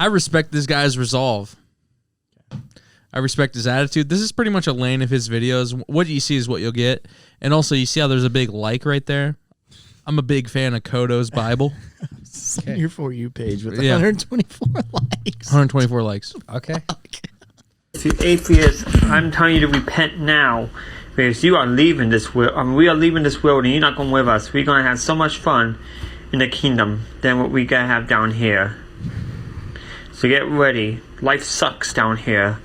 I respect this guy's resolve. I respect his attitude. This is pretty much a lane of his videos. What you see is what you'll get. And also, you see how there's a big like right there? I'm a big fan of Kodo's Bible. Okay. Your For You page with 124 likes. 124 likes. Okay. To atheists, I'm telling you to repent now. Because you are leaving this world. We are leaving this world and you're not going with us. We're going to have so much fun in the kingdom than what we going to have down here. So get ready. Life sucks down here.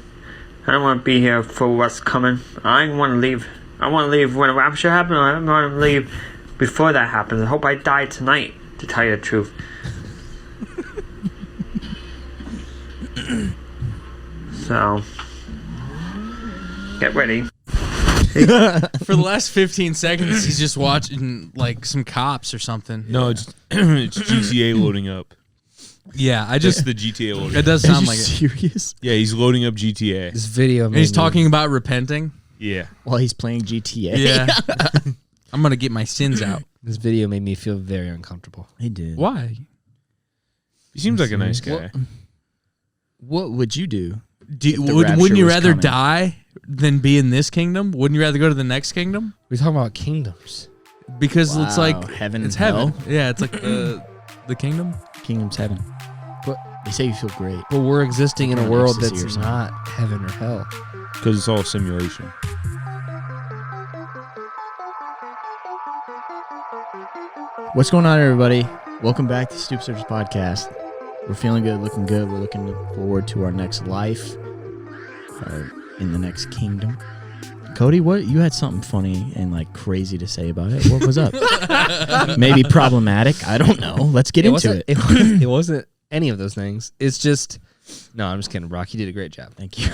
I don't want to be here for what's coming. I want to leave. I want to leave when the rapture happens. I want to leave before that happens. I hope I die tonight, to tell you the truth. So, get ready. For the last 15 seconds, he's just watching like some cops or something. No, it's GTA loading up. Yeah, Just the GTA loading. It does sound like it. Serious? Yeah, he's loading up GTA. This video. And he's talking about repenting. Yeah. While he's playing GTA. Yeah. I'm gonna get my sins out. This video made me feel very uncomfortable. He did. Why? He seems like a nice guy. What would you do? Wouldn't you rather die than be in this kingdom? Wouldn't you rather go to the next kingdom? We're talking about kingdoms. Because it's like heaven. It's and heaven. hell? Yeah, it's like the kingdom. Kingdom's heaven. But they say you feel great. But we're existing in a world Ecstasy or that's something. not heaven or hell. Because it's all simulation. What's going on, everybody? Welcome back to Stoop Searchers Podcast. We're feeling good, looking good. We're looking forward to our next life, in the next kingdom. Cody, what you had something funny and like crazy to say about it? What was up? Maybe problematic. I don't know. Let's get into it. It wasn't any of those things. It's just. No, I'm just kidding, Brock. You did a great job. Thank you.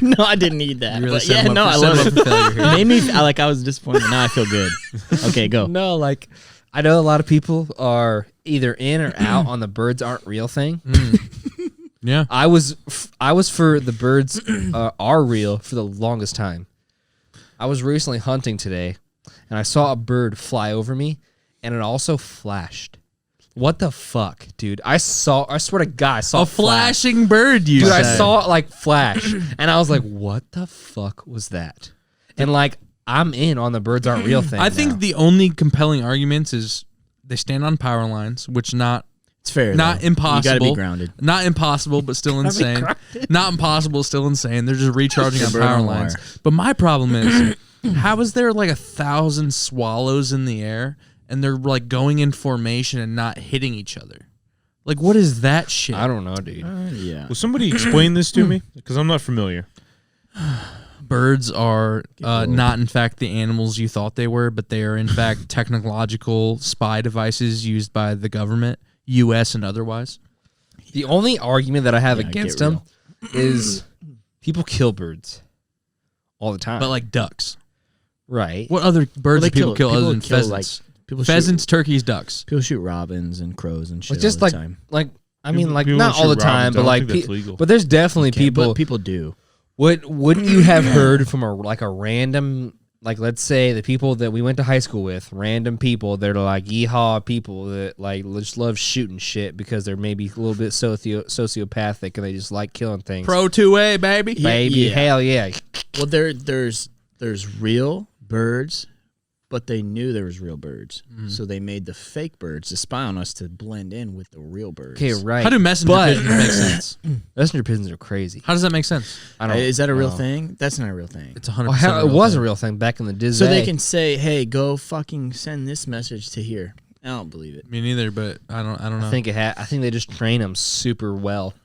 No, I didn't need that. You really But set yeah, him no, up I for love failure it. here. It made me like I was disappointed. Now I feel good. Okay, go. No, like I know a lot of people are either in or out on the birds aren't real thing. Yeah. I was for the birds are real for the longest time. I was recently hunting today, and I saw a bird fly over me, and it also flashed. What the fuck, dude? I swear to God, I saw A flashing bird, you Dude, said. I saw it like flash, and I was like, what the fuck was that? And like, I'm in on the birds aren't real thing. I think now. the only compelling arguments is they stand on power lines, which It's fair. not though. impossible. You gotta be grounded. Not impossible, but still insane. Not impossible, still insane. They're just recharging on Bird power on lines. wire. But my problem is, how is there like 1,000 swallows in the air and they're like going in formation and not hitting each other? Like, what is that shit? I don't know, dude. Yeah. Will somebody explain this to me? Because I'm not familiar. Birds are not, in fact, the animals you thought they were, but they are, in fact, technological spy devices used by the government, U.S. and otherwise. The only argument that I have Yeah, against get them is people kill birds all the time. But like ducks. right. What other birds they do people kill other than kill, pheasants? People Pheasants, turkeys, ducks. People shoot robins and crows and shit Like, just all the like, time. like I People- mean, like people not all the shoot time, robins. but I like, don't think that's legal. but there's definitely people. But people do. Wouldn't you have heard from a random, like, let's say the people that we went to high school with, random people that are like yeehaw people that like just love shooting shit because they're maybe a little bit sociopathic and they just like killing things. Pro 2A, baby. Baby, Yeah. hell yeah. Well, there's real birds, but they knew there was real birds, so they made the fake birds to spy on us to blend in with the real birds. Okay, right. How do messenger But- pigeons make sense? Messenger pigeons are crazy. How does that make sense? I don't. Is that a real know. thing? That's not a real thing. It's 100%. Well, how, a it real was thing. a real thing back in the Disney. So they can say, "Hey, go fucking send this message to here." I don't believe it. Me neither, but I don't know. I think I think they just train them super well.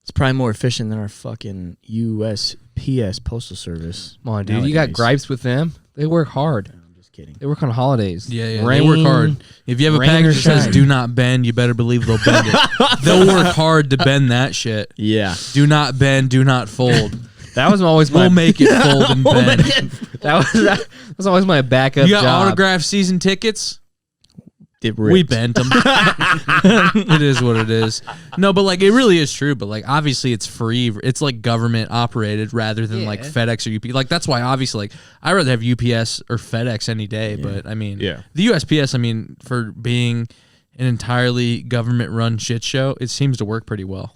It's probably more efficient than our fucking USPS postal service. Come on, dude. You got nowadays. gripes with them? They work hard. I'm just kidding. They work on holidays. Yeah, Rain, they work hard. If you have a rain or package that says shine. "Do not bend," you better believe they'll bend it. They'll work hard to bend that shit. Yeah. Do not bend. Do not fold. That was always my We'll make it fold and bend. that was always my backup You got job. autograph season tickets? It We ripped. bent them. It is what it is. No, but like it really is true. But like obviously it's free. It's like government operated rather than like Yeah. FedEx or UPS. Like that's why obviously like I'd rather have UPS or FedEx any day. But I mean, Yeah. the USPS. I mean, for being an entirely government-run shit show, it seems to work pretty well.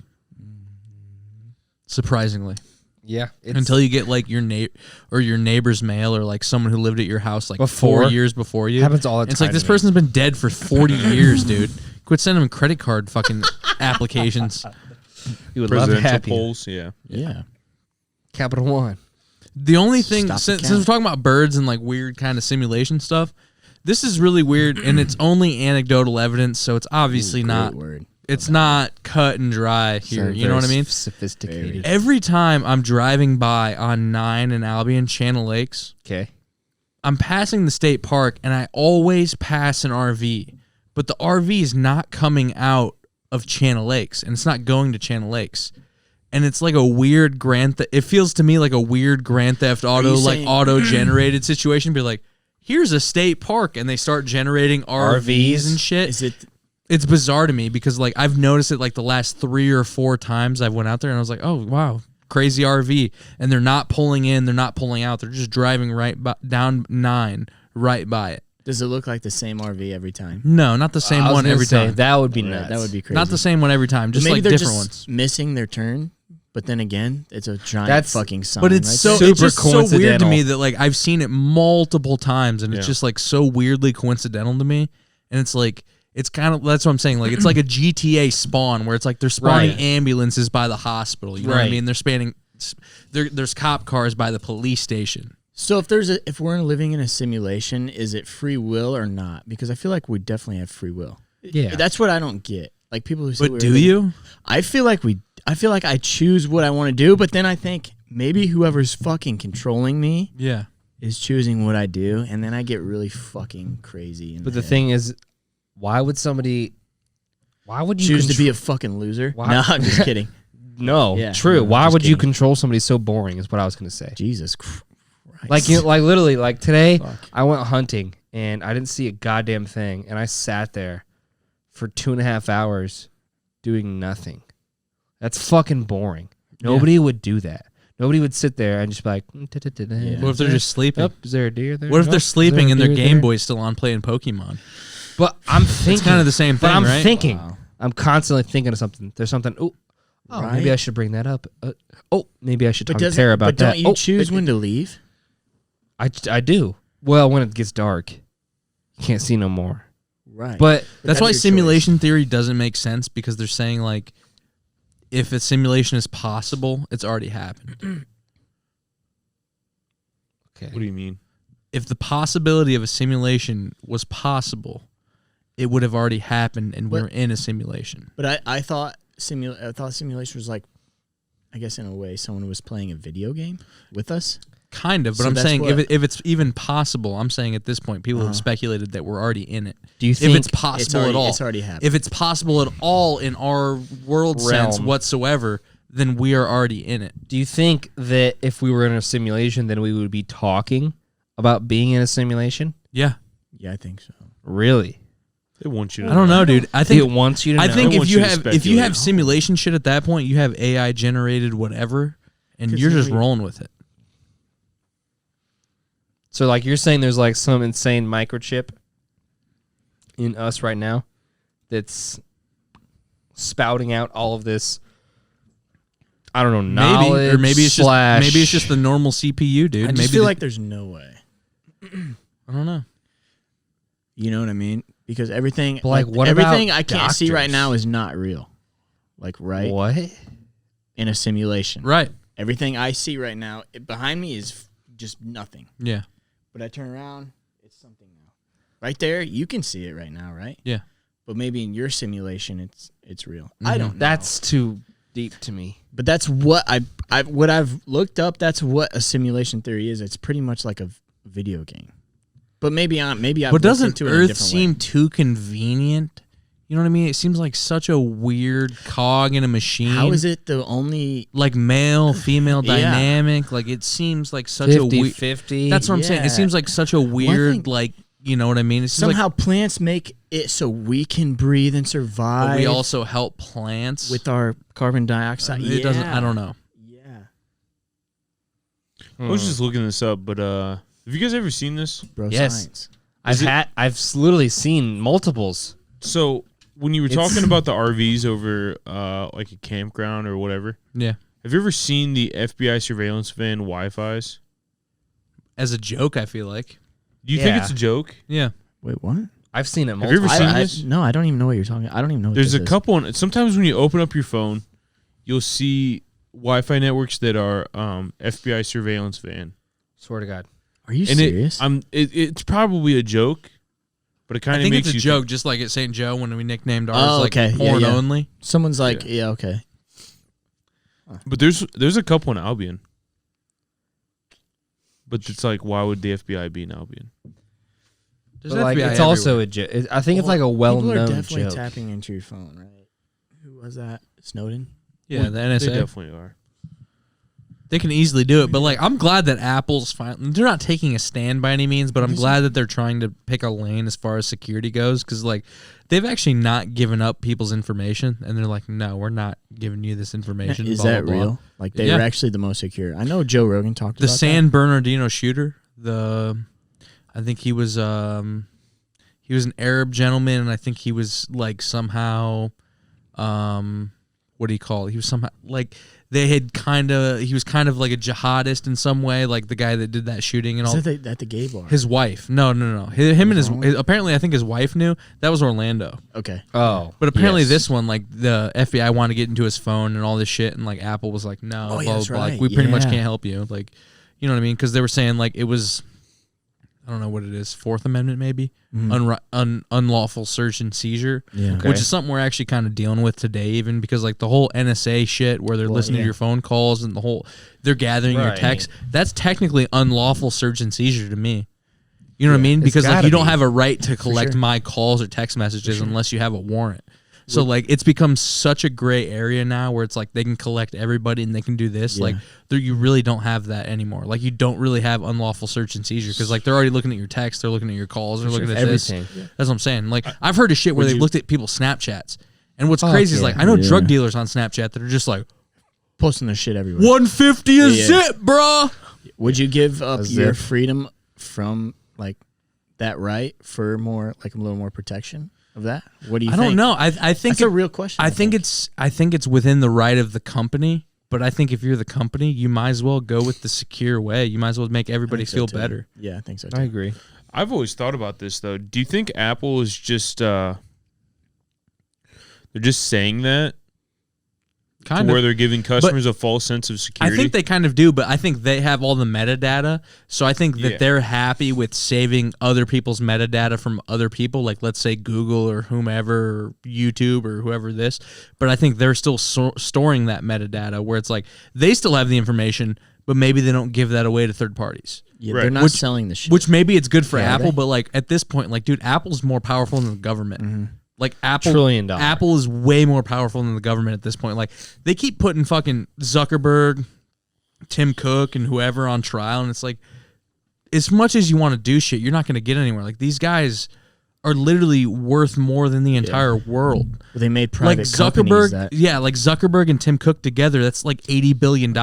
Surprisingly. Yeah. Until you get like your neighbor's mail or like someone who lived at your house like Before. 4 years before you. Happens all the It's time like this to me. person's been dead for 40 years, dude. Quit sending them credit card fucking applications. You would love to Presidential have you. polls, yeah. Yeah. Capital One. The only thing, Stop the since count. we're talking about birds and like weird kind of simulation stuff, this is really weird and it's only anecdotal evidence, so it's obviously Great not. word. It's not cut and dry here. You know what I mean? Sophisticated. Every time I'm driving by on 9 and Albion, Channel Lakes, Okay. I'm passing the state park and I always pass an RV, but the RV is not coming out of Channel Lakes and it's not going to Channel Lakes. And it's like a weird it feels to me like a weird Grand Theft Auto, you like saying- auto-generated situation. Be like, here's a state park and they start generating RVs and shit. Is it? It's bizarre to me because like I've noticed it like the last 3 or 4 times I've went out there and I was like, oh wow, crazy RV, and they're not pulling in, they're not pulling out, they're just driving down 9 right by it. Does it look like the same RV every time? No, not the same one every time. That would be Yeah, nuts. that would be crazy. Not the same one every time, just Maybe like they're different just ones. missing their turn, but then again, it's a giant That's- fucking sign. But it's right so there. Super it's just so weird to coincidental. me that like I've seen it multiple times and it's Yeah. just like so weirdly coincidental to me, and it's like. It's kind of, that's what I'm saying. Like, it's like a GTA spawn where it's like they're spawning Right. ambulances by the hospital. You know what I Right. mean? They're there's cop cars by the police station. So if we're living in a simulation, is it free will or not? Because I feel like we definitely have free will. Yeah. That's what I don't get. Like people who say, But do you? I feel like I choose what I want to do, but then I think maybe whoever's fucking controlling me Yeah. is choosing what I do, and then I get really fucking crazy. But the thing is, why would you choose to be a fucking loser? Why- No, I'm just kidding. No, Yeah, true. no, Why just would you kidding. control somebody so boring? Is what I was gonna say. Jesus Christ. Like literally, like today, Fuck. I went hunting and I didn't see a goddamn thing, and I sat there for 2.5 hours doing nothing. That's fucking boring. Nobody would do that. Nobody would sit there and just be like, What if they're just sleeping? Oh, is there a deer there? What if Oh, they're is sleeping there a and their deer Game there? Boy's still on playing Pokemon? But I'm thinking It's kind of the same thing, But I'm right? thinking. Wow. I'm constantly thinking of something. There's something. Oh, maybe Right. I should bring that up. Maybe I should talk to doesn't- Tara about but that. don't you choose when to leave? I do. Well, when it gets dark, you can't see no more. Right. But That's why your simulation theory doesn't make sense, because they're saying like if a simulation is possible, it's already happened. okay, What do you mean? If the possibility of a simulation was possible, it would have already happened and we're in a simulation. But I thought simulation was like, I guess in a way, someone was playing a video game with us. Kind of, but So I'm that's saying what- if it's even possible, I'm saying at this point people have speculated that we're already in it. do you If think it's possible at all, It's already happened. if it's possible at all in our world sense Realm. whatsoever, then we are already in it. Do you think that if we were in a simulation, then we would be talking about being in a simulation? Yeah, Yeah, I think so. Really? They want you to I don't know, dude. I think It wants you to I know. think They if want you you to have speculate. simulation shit at that point, you have AI generated whatever, and 'Cause you're then just we- rolling with it. So, like, you're saying there's like some insane microchip in us right now that's spouting out all of this. I don't know, knowledge. Maybe, or maybe it's slash, just the normal CPU, dude. I just maybe feel like there's no way. I don't know. You know what I mean? Because everything, But, like, what about everything I can't see right doctors? now is not real. Like What? in a simulation. Right? Everything I see right now behind me is just nothing. Yeah. But I turn around, it's something now. Right there, you can see it right now, right? Yeah. But maybe in your simulation, it's real. I don't know. That's too deep to me. But that's what I've looked up. That's what a simulation theory is. It's pretty much like a video game. But maybe I've But looked doesn't into it in a Earth different seem way. too convenient? You know what I mean? It seems like such a weird cog in a machine. How is it the only? like male female Yeah. dynamic? Like it seems like such a weird. 50-50. That's what I'm saying. It Yeah. seems like such a weird, think- like, you know what I mean? It seems Somehow plants make it so we can breathe and like survive. we also help plants with our carbon dioxide. It doesn't. I don't know. Yeah, I was just looking this up, but have you guys ever seen this? bro. Yes. Science. I've literally seen multiples. So when you were talking about the RVs over like a campground or whatever, Yeah. have you ever seen the FBI surveillance van Wi-Fi's? As a joke, I feel like. Do you think Yeah. it's a joke? Yeah. Wait, what? I've seen it Have you multiple ever seen times. this? No, I don't even know what you're talking. I don't even know. What There's this a is. couple. Sometimes when you open up your phone, you'll see Wi-Fi networks that are FBI surveillance van. Swear to God. Are you And serious? it's probably a joke, but it kind I of think makes it's a you joke, just like at St. Joe when we nicknamed ours Oh, like okay. Yeah, porn yeah. only. Someone's like, yeah, okay. But there's a couple in Albion. But it's like, why would the FBI be in Albion? There's But like, FBI it's also everywhere. a joke. I think it's like a well-known People are definitely joke. tapping into your phone, right? Who was that? Snowden? Yeah, the They NSA. definitely are. They can easily do it, but like I'm glad that Apple's finally, they're not taking a stand by any means, but I'm glad that they're trying to pick a lane as far as security goes, because like they've actually not given up people's information, and they're like, no, we're not giving you this information. Is blah, that blah, blah. real? Like they Yeah. were actually the most secure. I know Joe Rogan talked The about San Bernardino shooter, I think he was an Arab gentleman, and I think he was like somehow, what do you call it? He was somehow like he was kind of like a jihadist in some way, like the guy that did that shooting and all. Is that at the gay bar? His wife, no. Him and his apparently, I think his wife knew. That was Orlando. Okay. Oh. But apparently, Yes. this one, like the FBI wanted to get into his phone and all this shit, and like Apple was like, no, Oh, blah, yeah, blah, that's blah. right. Like we pretty much Yeah. can't help you. Like, you know what I mean? Because they were saying like it was, I don't know what it is, Fourth Amendment maybe, unlawful search and seizure, Yeah. Okay. which is something we're actually kind of dealing with today, even because like the whole NSA shit where they're listening yeah. to your phone calls and they're gathering your Right. texts. That's technically unlawful search and seizure to me. You know what I mean? it's Because like gotta you don't be. have a right to collect sure. my calls or text messages unless you have a warrant. So like it's become such a gray area now where it's like they can collect everybody and they can do this. Yeah. Like you really don't have that anymore. Like you don't really have unlawful search and seizure because like they're already looking at your text, they're looking at your calls, they're looking at Everything. this. That's what I'm saying. Like I've heard of shit where they looked at people's Snapchats. And what's Fuck crazy is yeah. like I know Yeah. drug dealers on Snapchat that are just like Posting their shit everywhere. 150 a Yeah. zip, bruh. Would you give up A your zip. freedom from like that right for more, like a little more protection of that? What do you I think? don't know. I think That's a real question. I think it's within the right of the company, but I think if you're the company, you might as well go with the secure way. You might as well make everybody feel better. Yeah, I think so too. I agree. I've always thought about this though. Do you think Apple is just they're just saying that Kind where of. they're giving customers a false sense of I security? think they kind of do, but I think they have all the metadata. So I think that Yeah. they're happy with saving other people's metadata from other people, like let's say Google or whomever, or YouTube or whoever this. But I think they're still storing that metadata where it's like they still have the information, but maybe they don't give that away to third parties. Yeah, Right. they're not Which- selling the shit. Which maybe it's good for Yeah, Apple, they- but like at this point, like dude, Apple's more powerful than the government. Like Apple, $1 trillion. Apple is way more powerful than the government at this point. Like they keep putting fucking Zuckerberg, Tim Cook, and whoever on trial, and it's like, as much as you want to do shit, you're not going to get anywhere. Like these guys are literally worth more than the entire world. they made Like private companies Zuckerberg, that like Zuckerberg and Tim Cook together, that's like $80 billion.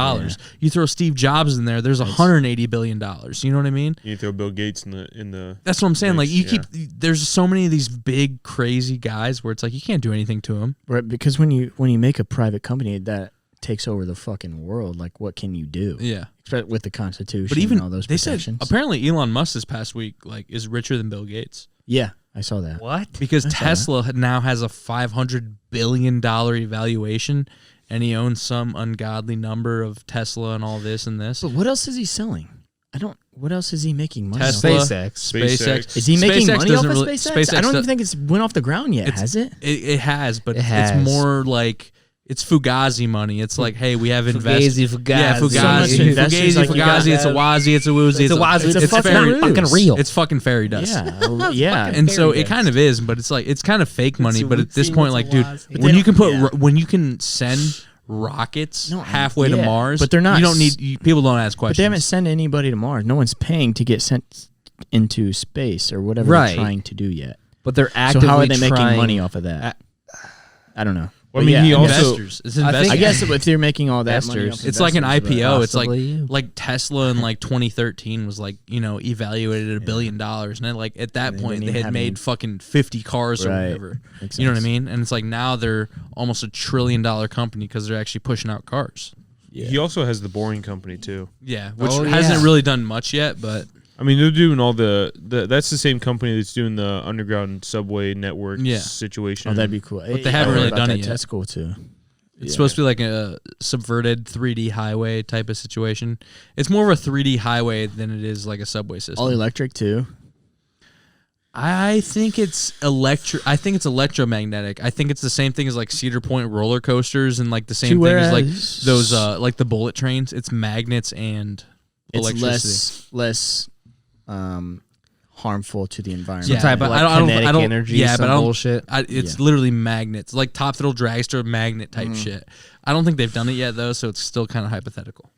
You throw Steve Jobs in there, there's $180 billion. You know what I mean? you throw Bill Gates in the That's what I'm saying. Like mix, you keep, there's so many of these big crazy guys where it's like you can't do anything to them. right, because when you make a private company that takes over the fucking world, like what can you do? Yeah. Especially with the Constitution But even and all those they said protections. apparently Elon Musk this past week like is richer than Bill Gates Yeah, I saw that. What? because I saw Tesla now has a $500 billion evaluation, and he owns some ungodly number of Tesla and all this and this. But what else is he selling? What else is he making money Tesla, off? SpaceX. Is he making SpaceX money off doesn't of really- SpaceX? I don't does- even think it's went off the ground yet, has it? It has, but It has. it's more like it's Fugazi money. It's like, hey, we have invested. Fugazi. Yeah, So much Fugazi, investors, Fugazi, like, you got Fugazi. It's a wazi. It's a woozy. It's a wazi. It's a fucking fairy. fucking real. It's fucking fairy dust. Yeah, yeah. And so fairy it kind of is, but it's like it's kind of fake money. But at this wootsy, point, it's a like, dude, wazi. when you can put Yeah. when you can send rockets No, halfway to yeah, Mars, but they're not You don't s- need people don't ask But they questions. haven't sent anybody to Mars. No one's paying to get sent into space or whatever Right. they're trying to do yet. But they're So actively how are they trying, making money off of that? I don't know. Well, I mean, yeah, he also investors. It's investors. I guess if they're making all that money, Investors. off It's like an investors, IPO. It's Possibly you. like Tesla in like 2013 was like, evaluated at $1 billion, and then like at that And they point didn't they even had have made any- fucking 50 cars or Right. whatever. Makes You know what I sense. mean? And it's like now they're almost $1 trillion company because they're actually pushing out cars. he also has the Boring Company too. Yeah, which Oh, hasn't yeah. really done much yet, but I mean, they're doing all the that's the same company that's doing the underground subway network Yeah. situation. Oh, that'd be cool. But they haven't I heard really about done that. it yet. That's cool too. it's supposed to be like a subverted 3D highway type of situation. It's more of a 3D highway than it is like a subway system. all electric too. I think it's I think it's electromagnetic. I think it's the same thing as like Cedar Point roller coasters and like the same thing as like those like the bullet trains. It's magnets and It's electricity. less harmful to the environment. Yeah, type but of kinetic energy, Yeah, some but I don't, bullshit. it's Yeah. literally magnets, like Top Thrill Dragster magnet Mm-hmm. type shit. I don't think they've done it yet though, so it's still kind of hypothetical.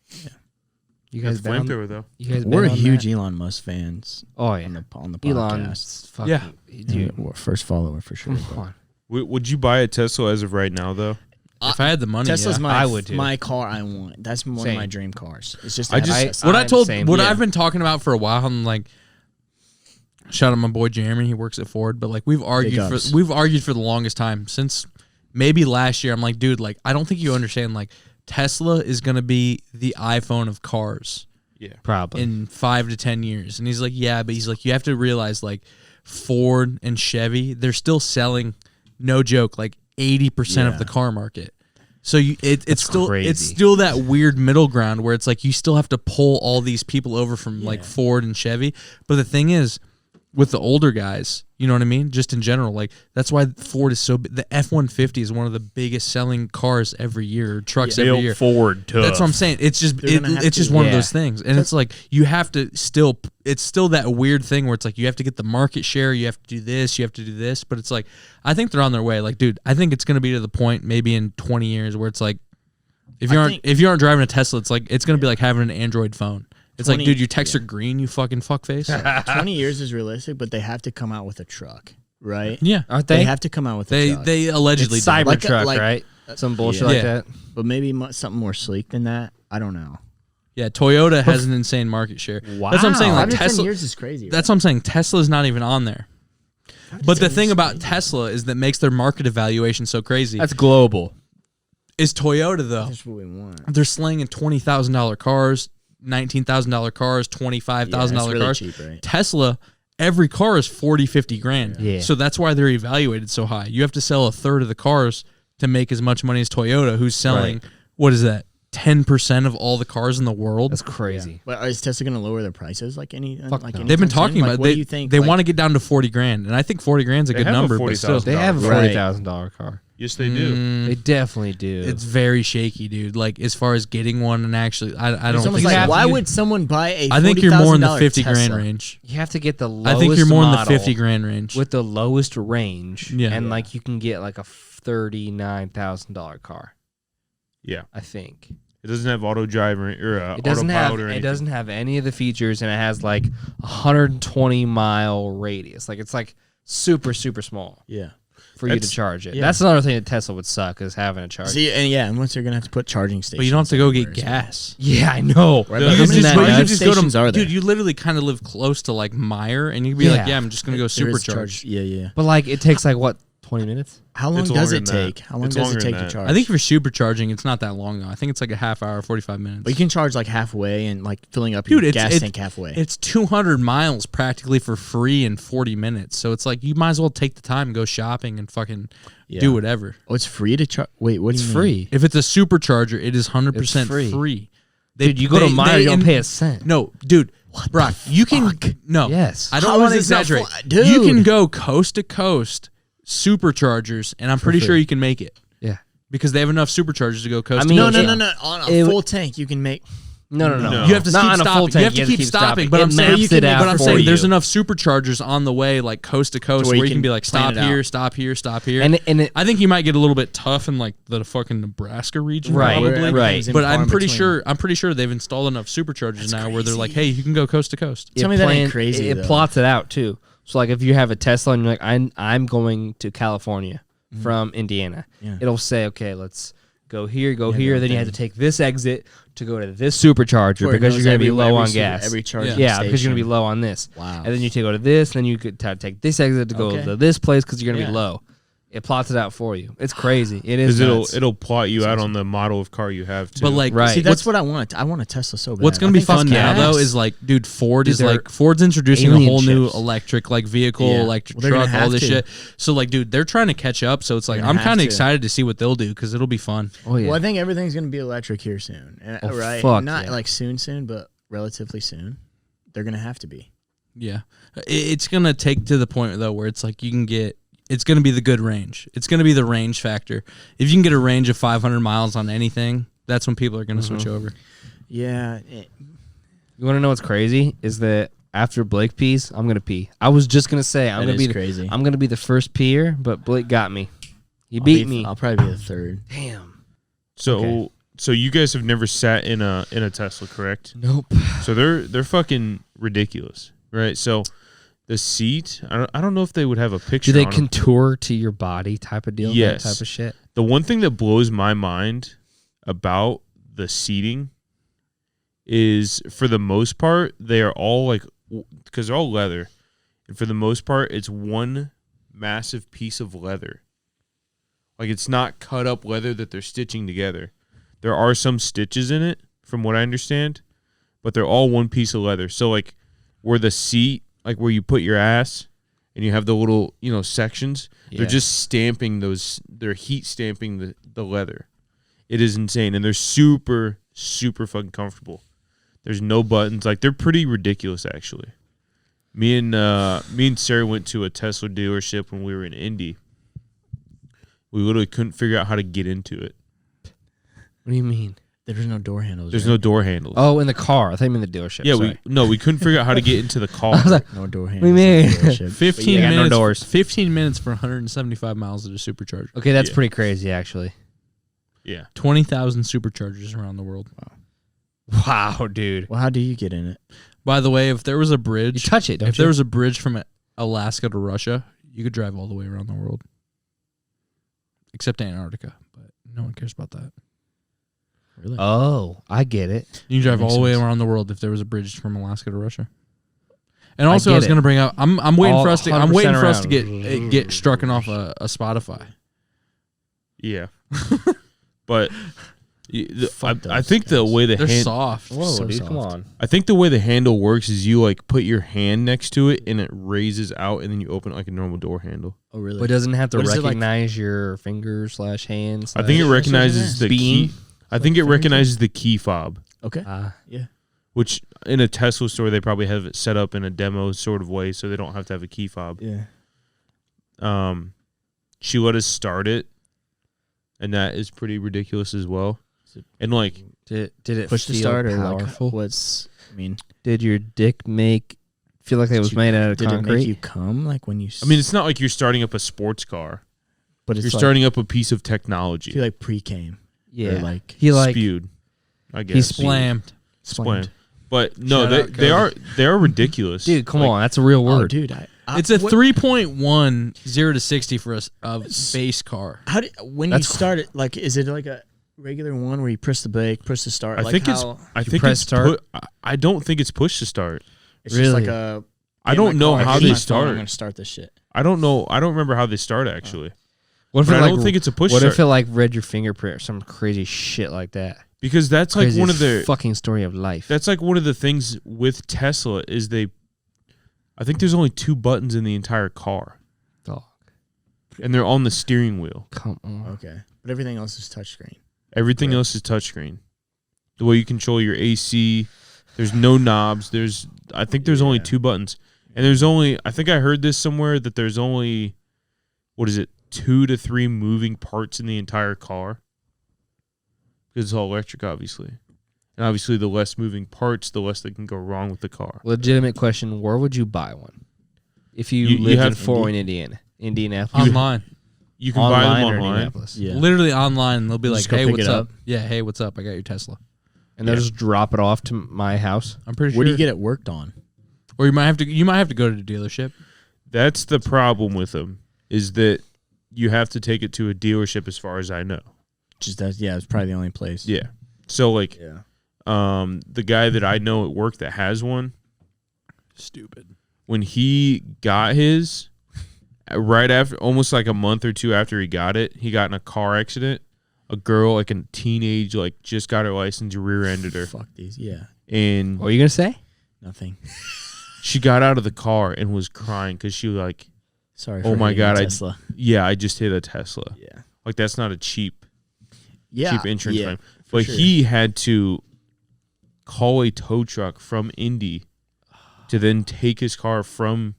You That's guys down? flamethrower though. You guys We're been on huge that? Elon Musk fans Oh yeah, on the podcast. Elon's fucking. Yeah. Yeah, Dude, we're first follower for sure. come on. Would you buy a Tesla as of right now though? If I had the money, Tesla's yeah. my I would too. my car I want. That's one of Same. my dream cars. It's just I to have just- a Tesla. what I'm same. I've been talking about for a while. I'm like, shout out my boy Jeremy. He works at Ford, but like we've argued ups. for the longest time since maybe last year. I'm like, dude, like I don't think you understand. Like Tesla is gonna be the iPhone of cars Yeah. Probably. in 5 to 10 years. And he's like, yeah, but he's like, you have to realize like Ford and Chevy, they're still selling, no joke, like 80% of Yeah. the car market. So it's still crazy. that weird middle ground where it's like you still have to pull all these people over from like Ford and Chevy. But the thing is, with the older guys, you know what I mean? Just in general, like that's why Ford is so big. The F-150 is one of the biggest selling cars every year, trucks every year. Forward tough. That's what I'm saying. It's just They're gonna have it's just to- one of Yeah. those things, and it's like you have to still. It's still that weird thing where it's like you have to get the market share. You have to do this. You have to do this. But it's like I think they're on their way. Like, dude, I think it's gonna be to the point maybe in 20 years where it's like if you aren't driving a Tesla, it's like it's gonna be like having an Android phone. It's like, 20 dude, you text her green, you fucking fuckface. 20 years is realistic, but they have to come out with a truck, right? Yeah, Aren't They they? have to come out with a truck. they allegedly It's do. Cybertruck, Like- right? Some bullshit Yeah. like Yeah. that. but maybe something more sleek than that. I don't know. Yeah, Toyota has an insane market share. That's what I'm saying. Wow. Like 5 to 10 Tesla, years is crazy. that's what I'm saying. Tesla's not even on there. But the thing about Tesla is that makes their market evaluation so crazy. That's global. Is Toyota though? That's what we want. They're slinging $20,000 cars, $19,000 cars, $25,000 really cars. cheap, right? Tesla, every car is 40, 50 grand. Yeah. So that's why they're evaluated so high. You have to sell a third of the cars to make as much money as Toyota, who's selling, what is that, 10% of all the cars in the world? That's crazy. But is Tesla going to lower their prices like any? Fuck like no. anytime They've been soon? talking Like, about what they, do you think? they like, want to get down to 40 grand, and I think 40 grand is a They good have a number, but still. $40,000 They have a Right. $40,000 car. Yes, they do. They definitely do. It's very shaky, dude. Like as far as getting one and actually, I It's don't almost think. like, have why to- would someone buy a? I think you're more in the $40,000 50 grand Tesla? range. you have to get the lowest I think you're more in the model 50 grand range. with the lowest range. Yeah. And like you can get like a $39,000 car, Yeah. I think. It doesn't have auto drive or It doesn't autopilot have or anything. it doesn't have any of the features, and it has like 120-mile radius. Like it's like super small Yeah. for you to That's- charge it. yeah. That's another thing that Tesla would suck is having a charge. See, and once they're gonna have to put charging stations. But you don't have to go get everywhere, so- gas. Yeah, I know. Right, You but how can many just- how you many can just go to- stations are there? Dude, you literally kind of live close to like Meyer, and you can be Yeah. like, yeah, I'm just gonna go There is supercharge. Yeah. But like it takes like what 20 minutes? How long It's does longer it than that. take? How long It's does longer it than take to that. charge? I think if you're supercharging, it's not that long though. I think it's like a half hour, 45 minutes. but you can charge like halfway and like filling up Dude, your it's- gas it's- tank halfway. It's 200 miles practically for free in 40 minutes. So it's like you might as well take the time and go shopping and fucking Yeah. do whatever. Oh, it's free to charge. Wait, what do It's you mean? free. If it's a supercharger, it is 100% It's free. free. Dude, you go to Meyer, you don't pay a cent. No, dude, Brock, you can no. Yes. I don't How want to is this not exaggerate. Dude. You can go coast to coast superchargers, and I'm pretty free. sure you can make it Yeah. because they have enough superchargers to go coast I to mean, No, coast. no. On a It- full tank, you can make. No. No. You have to Not keep on a full stopping. tank, You have to keep stopping. But It I'm saying, maps you can it make- out but I'm for saying you. there's enough superchargers on the way, like coast to coast, where where you you can be can like plan stop it here, out. stop here, stop here. And it I think you might get a little bit tough in like the fucking Nebraska region, Right, probably. Where right. everything's in But far I'm in pretty between. sure they've installed enough superchargers now where they're like, crazy. hey, you can go coast to coast. Tell me that ain't crazy, It though. plots it out too. So like if you have a Tesla and you're like, I'm going to California from Indiana. Yeah. It'll say, okay, let's go here, go Yeah, here. that Then you have to thing. take this exit to go to this supercharger Where it because knows you're going to be every- low every on super- gas. Every charging Yeah, because you're going to be station. low on this. Wow. And then you go to this, then you could take this exit to go Okay. to this place because you're going to be Yeah. low. It plots it out for you. It's crazy. It is. Because nuts. it'll plot you out on the model of car you have too. But like, Right. See, that's what I want. I want a Tesla so bad. what's gonna I be think that's fun now gas. though is like, dude, Ford Dude, is they're like Ford's introducing a alien whole new chips. electric like vehicle, Yeah. electric Well, they're gonna truck, all have this to. shit. So like, dude, they're trying to catch up. So it's like They're I'm gonna have kind of to. excited to see what they'll do because it'll be fun. Oh yeah. Well, I think everything's gonna be electric here soon, and, Oh, right? fuck Not yeah. like soon, but relatively soon. They're gonna have to be. Yeah, it's gonna take to the point though where it's like you can get. It's gonna be the good range. It's gonna be the range factor. If you can get a range of 500 miles on anything, that's when people are gonna switch over. Yeah. You want to know what's crazy? Is that after Blake pees, I'm gonna pee. I was just gonna say I'm That gonna is be crazy. I'm gonna be the first peer, but Blake got me. He beat me. I'll probably be the third. Damn. so okay. so you guys have never sat in a Tesla, correct? Nope. So they're fucking ridiculous, right? So the seat, I don't know if they would have a picture. Do they on 'em. contour to your body type of deal? Yes. That type of shit. The one thing that blows my mind about the seating is, for the most part, they are all like, because they're all leather, and for the most part, it's one massive piece of leather. Like, it's not cut up leather that they're stitching together. There are some stitches in it, from what I understand, but they're all one piece of leather. So, like, where the seat, like where you put your ass, and you have the little, sections, they're just stamping they're heat stamping the leather. It is insane, and they're super, super fucking comfortable. There's no buttons. Like, they're pretty ridiculous, actually. Me and Sarah went to a Tesla dealership when we were in Indy. We literally couldn't figure out how to get into it. What do you mean? There's no door handles. There's right? no door handles. Oh, in the car. I thought you meant the dealership. yeah, Sorry. we couldn't figure out how to get into the car. I was like, No door do handles. you mean? in the dealership. 15 Yeah, no minutes. doors. 15 minutes for 175 miles at a supercharger. okay, that's Yeah. pretty crazy, actually. Yeah. 20,000 superchargers around the world. Wow, dude. Well, how do you get in it? By the way, if there was a You bridge, touch it, don't if you? there was a bridge from Alaska to Russia, you could drive all the way around the world, except Antarctica. But no one cares about that. Really? Oh, I get it. You can drive Makes all the way sense. around the world if there was a bridge from Alaska to Russia. And I also, I get was it. going to bring up. I'm waiting All for us to. 100% I'm waiting for us to around. get strucken off a Spotify. Yeah. But Fuck I those think the guys. way the They're hand, soft. Whoa, So dude, soft. come on. I think the way the handle works is you like put your hand next to it and it raises out, and then you open it like a normal door handle. Oh, really? But it doesn't have to What is it like? recognize your finger/hand. I think it Slash- recognizes the beam. key. I think it recognizes the key fob, Okay. Yeah. which in a Tesla store they probably have it set up in a demo sort of way, so they don't have to have a key fob. Yeah. She let us start it, and that is pretty ridiculous as well. And like, Did it Push to feel start or powerful? like what's? I mean, Did your dick feel like it was made out of did it concrete? make you come like when you? I mean, it's not like you're starting up a sports car. but it's You're like, starting up a piece of technology. You like pre-came. yeah. Or like he like spewed, I guess. He's slammed. Splammed. But no, Shout out, they are ridiculous. dude, come Like, on, that's a real Oh, word. dude, It's a what- 3.1 0 to 60 for a base car. How do when That's you start it? Like, is it like a regular one where you press the brake, press the start? I like think how, I think press it's start? I don't think it's push to start. it's just like Really? a. I in don't my know car, how here's they my phone, start. I'm gonna start this shit. I don't know. I don't remember how they start actually. What if But it I like, don't think it's a push What start if it like read your fingerprint or some crazy shit like that? because that's like one of their. fucking story of life. That's like one of the things with Tesla is I think there's only 2 buttons in the entire car, Dog. and they're on the steering wheel. Come on. Okay, but everything else is touchscreen. Everything Correct. else is touchscreen. The way you control your AC, there's no knobs. I think there's only Yeah. 2 buttons, and I think I heard this somewhere that there's only, what is it, 2 to 3 moving parts in the entire car. Because it's all electric, obviously. And obviously, the less moving parts, the less that can go wrong with the car. Legitimate question: where would you buy one if you, You lived in have- Fort Wayne, Indianapolis? Online. You can buy them or online. Indianapolis? Yeah. Literally online. They'll be Just like, go hey, pick what's it up? up. Yeah, hey, what's up? I got your Tesla. And they'll Yeah. just drop it off to my house. I'm pretty sure. Where do you get it worked on? Or you might have to go to the dealership. That's the problem with them, is that you have to take it to a dealership, as far as I know. Just that, yeah, it's probably the only place. Yeah. So like, Yeah. the guy that I know at work that has one, Stupid. when he got his, right after, almost like a month or two after he got it, he got in a car accident. A girl, like a teenage, like just got her license, rear-ended her, Fuck these. Yeah. and What are you gonna say? Nothing. she got out of the car and was crying because she was like, Sorry. "Oh for my hitting God, a I Tesla. yeah, I just hit a Tesla. Yeah. Like that's not a cheap Yeah. insurance yeah, claim." for But sure. he had to call a tow truck from Indy to then take his car from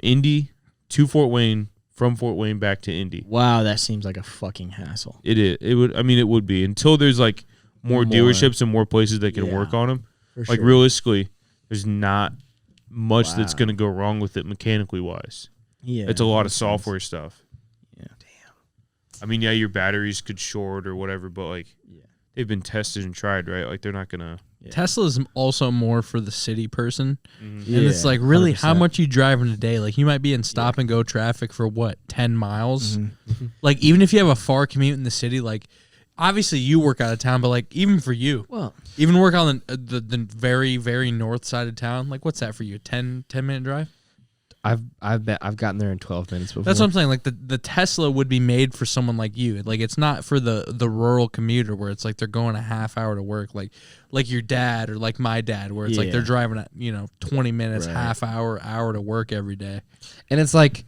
Indy to Fort Wayne, from Fort Wayne back to Indy. Wow, that seems like a fucking hassle. It is. It would. I mean, it would be until there's like more dealerships and more places that can Yeah. work on them. For Like sure. realistically, there's not much that's Wow. going to go wrong with it mechanically wise. Yeah. It's a lot of makes sense. software stuff. Yeah. I mean, yeah, your batteries could short or whatever, but like, Yeah. they've been tested and tried, right? Like, they're not gonna. Yeah. Tesla's also more for the city person. And Yeah, it's like really how 100%. much you drive in a day. Like you might be in stop and go traffic for what, 10 miles? Mm-hmm. Like even if you have a far commute in the city, like obviously you work out of town, but like even for you, Well, even work on the very, very north side of town, like what's that for you? 10-minute drive? I've gotten there in 12 minutes before. That's what I'm saying. Like the Tesla would be made for someone like you. Like it's not for the rural commuter where it's like they're going a half hour to work, like your dad or like my dad, where it's like Yeah. they're driving at 20 minutes, Right. half hour to work every day. And it's like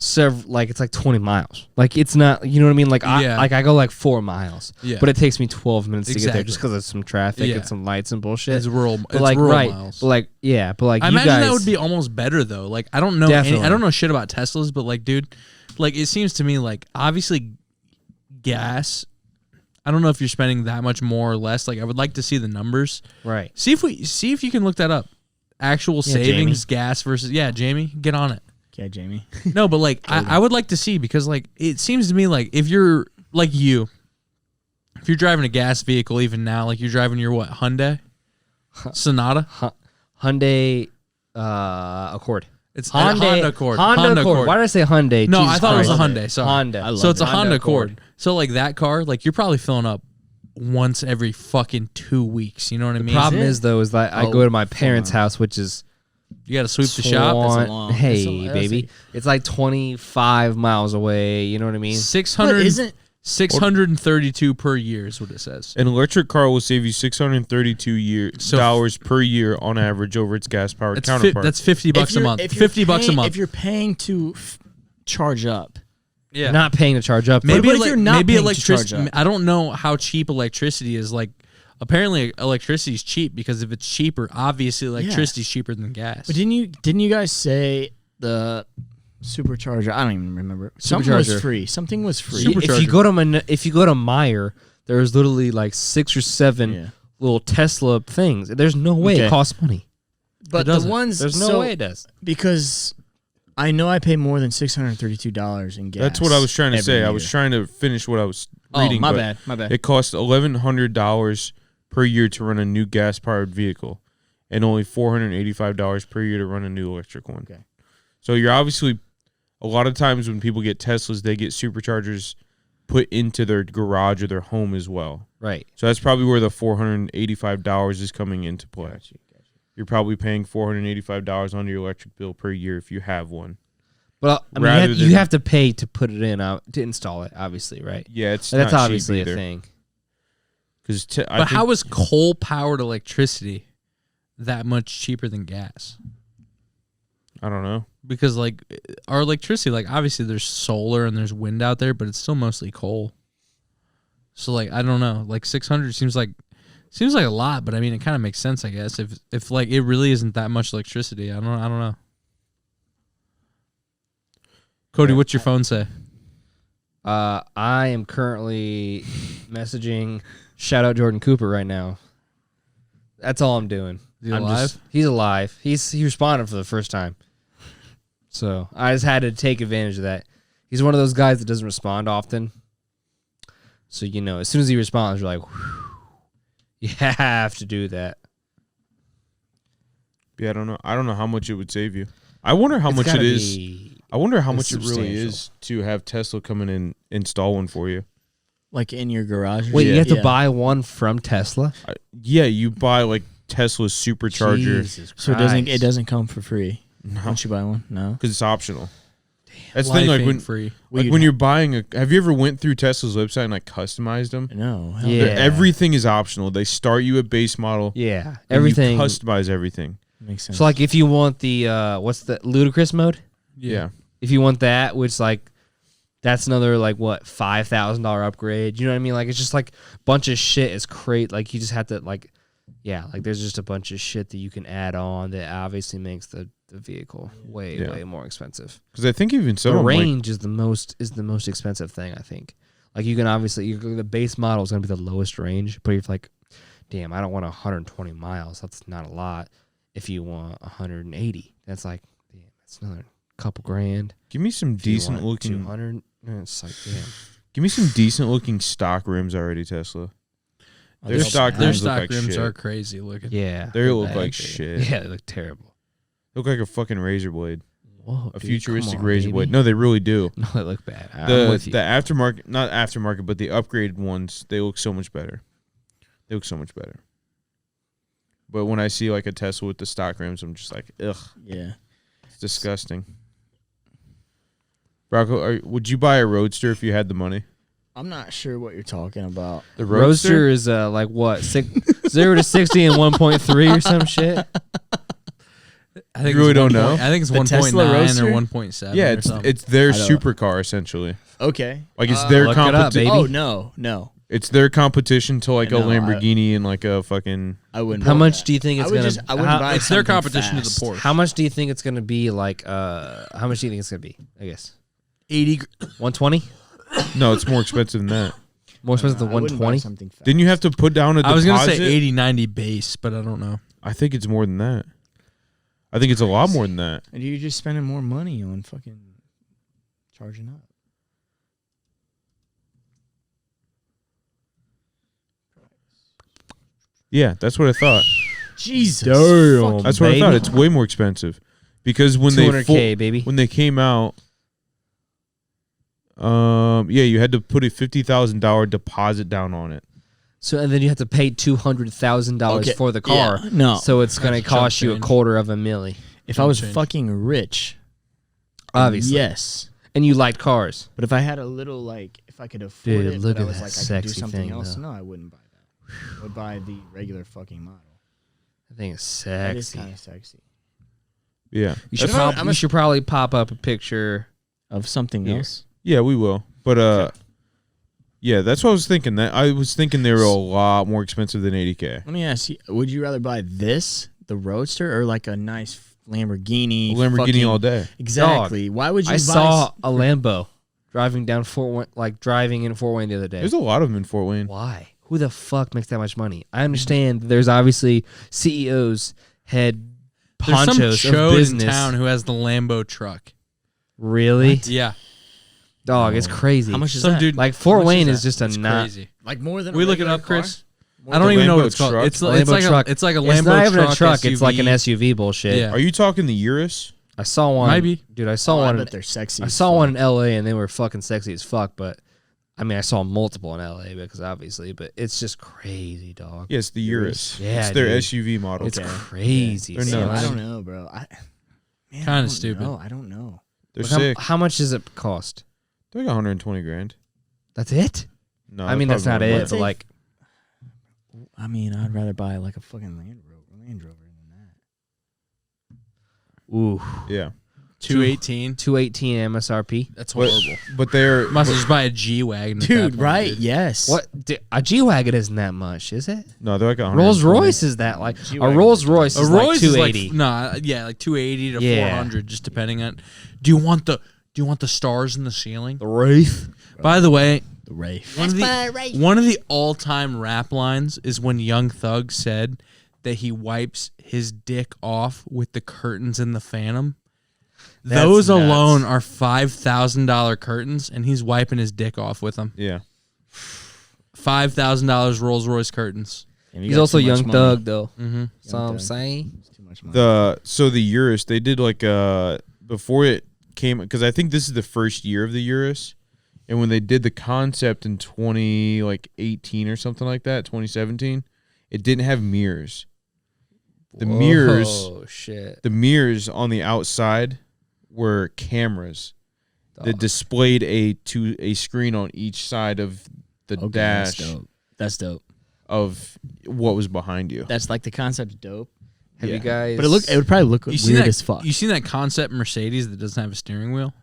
it's like 20 miles. Like it's not, you know what I mean? Like Yeah. I go like 4 miles. Yeah. But it takes me 12 minutes to get there Exactly. just because of some traffic Yeah. and some lights and bullshit. It's rural. But It's like rural right, miles. but like yeah, but like I you imagine guys, that would be almost better though. Like I don't know Definitely. I don't know shit about Teslas, but like dude, like it seems to me like obviously gas. I don't know if you're spending that much more or less. Like I would like to see the numbers. right. See if you can look that up. Actual savings, gas versus Jamie, get on it. okay, Jamie. No, but like I would like to see because like it seems to me like if you're like if you're driving a gas vehicle even now, like you're driving your what, Hyundai? Sonata? Hyundai Accord. It's a Hyundai Honda Accord. Honda Accord. Why did I say Hyundai? No, Jesus I thought it was a Christ. Hyundai. Sorry. Honda. I love So it's a it. Honda Accord. Accord. So like that car, like you're probably filling up once every fucking 2 weeks. You know what I mean? Problem is though is that I Oh, go to my parents' hold on. house, which is You got to sweep the shop. That's a long- Hey, that's a- that's baby, it's like 25 miles away. You know what I mean? 600, isn't 632 per year is what it says. An electric car will save you $632 So- dollars per year on average over its gas powered That's counterpart. that's $50 a month. if you're $50 a paying- month. If you're paying to charge up, Yeah. Not paying to charge up. maybe what if you're not maybe paying to charge electricity. up? I don't know how cheap electricity is. Like apparently electricity is cheap because if it's cheaper, obviously electricity is cheaper than gas. but didn't you guys say the supercharger? I don't even remember. Something was Supercharger. free. Something was free. Super- If you go to Meyer, there's literally like 6 or 7 Yeah. little Tesla things. There's no way Okay. it costs money. But It the doesn't. ones There's no so- way it does. because I know I pay more than $632 in gas. That's what I was trying to every say. I year. was trying to finish what I was Oh, reading. my but bad. My bad. It costs $1,100 per year to run a new gas powered vehicle, and only $485 per year to run a new electric one. Okay. So you're obviously, a lot of times when people get Teslas, they get superchargers put into their garage or their home as well. Right. So that's probably where the $485 is coming into play. You're probably paying $485 on your electric bill per year if you have one. But I mean, Rather you than- have to pay to put it in, to install it, obviously, right? Yeah, it's That's not obviously cheap a either. thing. Because But how is coal powered electricity that much cheaper than gas? I don't know. Because like our electricity, like obviously there's solar and there's wind out there, but it's still mostly coal. So like I don't know, like 600 seems like a lot, but I mean it kind of makes sense, I guess. If like it really isn't that much electricity, I don't know. Cody, what's your phone say? I am currently messaging shout out Jordan Cooper right now. That's all I'm doing. Is he I'm alive? He's alive. He responded for the first time. So I just had to take advantage of that. He's one of those guys that doesn't respond often. So as soon as he responds, you're like, whew, you have to do that. Yeah, I don't know. I don't know how much it would save you. I wonder how It's much it gotta is. be- I wonder how It's much it really substantial. is to have Tesla come in and install one for you. Like in your garage. Wait, you have to Yeah. buy one from Tesla? Yeah, you buy like Tesla's supercharger Jesus So Christ. it doesn't come for free No. once you buy one. No. because it's optional. That's the Life thing. Like ain't when free. Well, when you're buying a, have you ever went through Tesla's website and like customized them? No. Hell Yeah. Everything is optional. They start you at base model. Yeah, and everything. you customize everything. Makes sense. So like, if you want the what's the ludicrous mode? Yeah. If you want that, which like, that's another like what $5,000 upgrade. You know what I mean? Like it's just like a bunch of shit is great. Like you just have to like, yeah, like there's just a bunch of shit that you can add on that obviously makes the vehicle way more expensive. Because I think even some The of them, like, range is the most expensive thing, I think. Like you can obviously the base model is gonna be the lowest range, but if like, damn, I don't want 120 miles. That's not a lot. If you want 180, that's like, damn, that's another couple grand. give me some If you decent want looking. 200. It's like, damn. Give me some decent looking stock rims already, Tesla. Oh, Their that's stock bad. Their rims look stock like rims shit. are crazy looking. Yeah. They look bad. like shit. Yeah, they look terrible. Look like a fucking razor blade, Whoa, a dude, futuristic come on, razor baby. blade. No, they really do. No, they look bad. I'm The with you. aftermarket, not aftermarket, but the upgraded ones, they look so much better. They look so much better. But when I see like a Tesla with the stock rims, I'm just like, ugh, Yeah. it's disgusting. Rocco, would you buy a Roadster if you had the money? I'm not sure what you're talking about. The Roadster is like what 0 to 60 in 1.3 or some shit. I think You really it's don't 1. know? I think it's The 1.9 Tesla or Roadster? 1.7. Yeah, or something. it's their I don't- supercar essentially. Okay. Like it's their Look it up, competition. baby. Oh no. It's their competition to like a No, Lamborghini and like a fucking. I wouldn't. How buy much that. do you think it's I would gonna? just. I wouldn't how, buy. it's their something competition fast. to the Porsche. how much do you think it's gonna be? Like, how much do you think it's gonna be? I guess 80. 120. No, it's more expensive than that. More expensive than I wouldn't buy 120. something fast. Didn't you have to put down a deposit? I was gonna say 80, 90 base, but I don't know. I think it's more than that. I think it's a lot more than that. And you're just spending more money on fucking charging up. Yeah, that's what I thought. Jesus. Damn. That's what I thought. Baby. It's way more expensive because when they 200K, baby. when they came out, yeah, you had to put a $50,000 deposit down on it. So and then you have to pay $200,000 Okay, for the car. yeah, no. So it's gonna That's cost you chump change. $250,000. If I was change. fucking rich, Obviously. yes. And you liked cars. But if I had a little like, if I could afford Dude, it, look but I at was that like, I could do sexy something thing, else. though. No, I wouldn't buy that. I would buy the regular fucking model. I think it's That is sexy. kind of sexy. Yeah, You should, That's- you should probably pop up a picture. Of something Here. else. yeah, we will. But yeah, that's what I was thinking. That I was thinking they were a lot more expensive than 80K. Let me ask you: would you rather buy this, the Roadster, or like a nice Lamborghini? Lamborghini fucking- all day. Exactly. Why would you? I buy saw a Lambo driving down driving in Fort Wayne the other day. There's a lot of them in Fort Wayne. Why? Who the fuck makes that much money? I understand there's obviously CEOs, head There's some ponchos of chode in business. town who has the Lambo truck. Really? Yeah, Dog, it's crazy. How much is some that? dude. Like Fort how much Wayne is is that? just a It's not. crazy. Like more than. We a look it regular up, car? Chris. More I don't than- even know what Lambo it's called. truck? It's Lambo like truck. it's like a Lambo It's not even truck. a truck. It's like an SUV. SUV bullshit. Yeah. Are you talking the Urus? I saw one. Maybe. Dude, I saw Oh, I one. bet they're sexy. I as saw fuck. one in LA and they were fucking sexy as fuck. But I mean, I saw multiple in LA because obviously, but it's just crazy, dog. Yes, the Urus. Yeah, it's their dude. SUV model. It's Okay. crazy. They're son. nuts. I don't know, bro. Kinda I don't stupid. know. I don't know. They're Like, sick. how much does it cost? They're like 120 grand. That's it. No, I mean, that's not probably more it. than But Say- like, I mean, I'd rather buy like a fucking Land Rover than that. ooh, that. Yeah, 218. 218 MSRP. That's But- horrible. but they're Must just buy a G wagon, Dude, right? Yes. What? A G wagon isn't that much, is it? no, they're like 120. Rolls Royce is that like a G-Wagon. Rolls Royce A is Royce like is 280. like like 280 to Yeah. 400, just depending on. Do you want the stars in the ceiling? the Wraith. By the way, The Wraith. one of the all-time rap lines is when Young Thug said that he wipes his dick off with the curtains in the Phantom. That's Those nuts. alone are $5,000 curtains, and he's wiping his dick off with them. Yeah, $5,000 Rolls Royce curtains. He's also Young Thug though. Mm-hmm. So I'm Thug. saying It's too much money. the Urus they did like before it came, because I think this is the first year of the Urus, and when they did the concept in 2018 or something like that, 2017, it didn't have mirrors. The mirrors on the outside were cameras that displayed a screen on each side of the dash. That's dope. Of what was behind you. That's like the concept's dope. Have you guys? But it would probably look weird as fuck. You seen that concept Mercedes that doesn't have a steering wheel?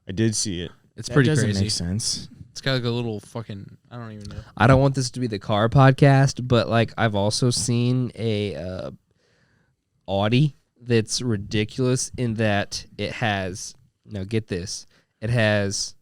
I did see it. It's pretty doesn't crazy. Make sense. It's got like a little fucking, I don't even know. I don't want this to be the car podcast, but like I've also seen a Audi that's ridiculous in that it has, now get this, it has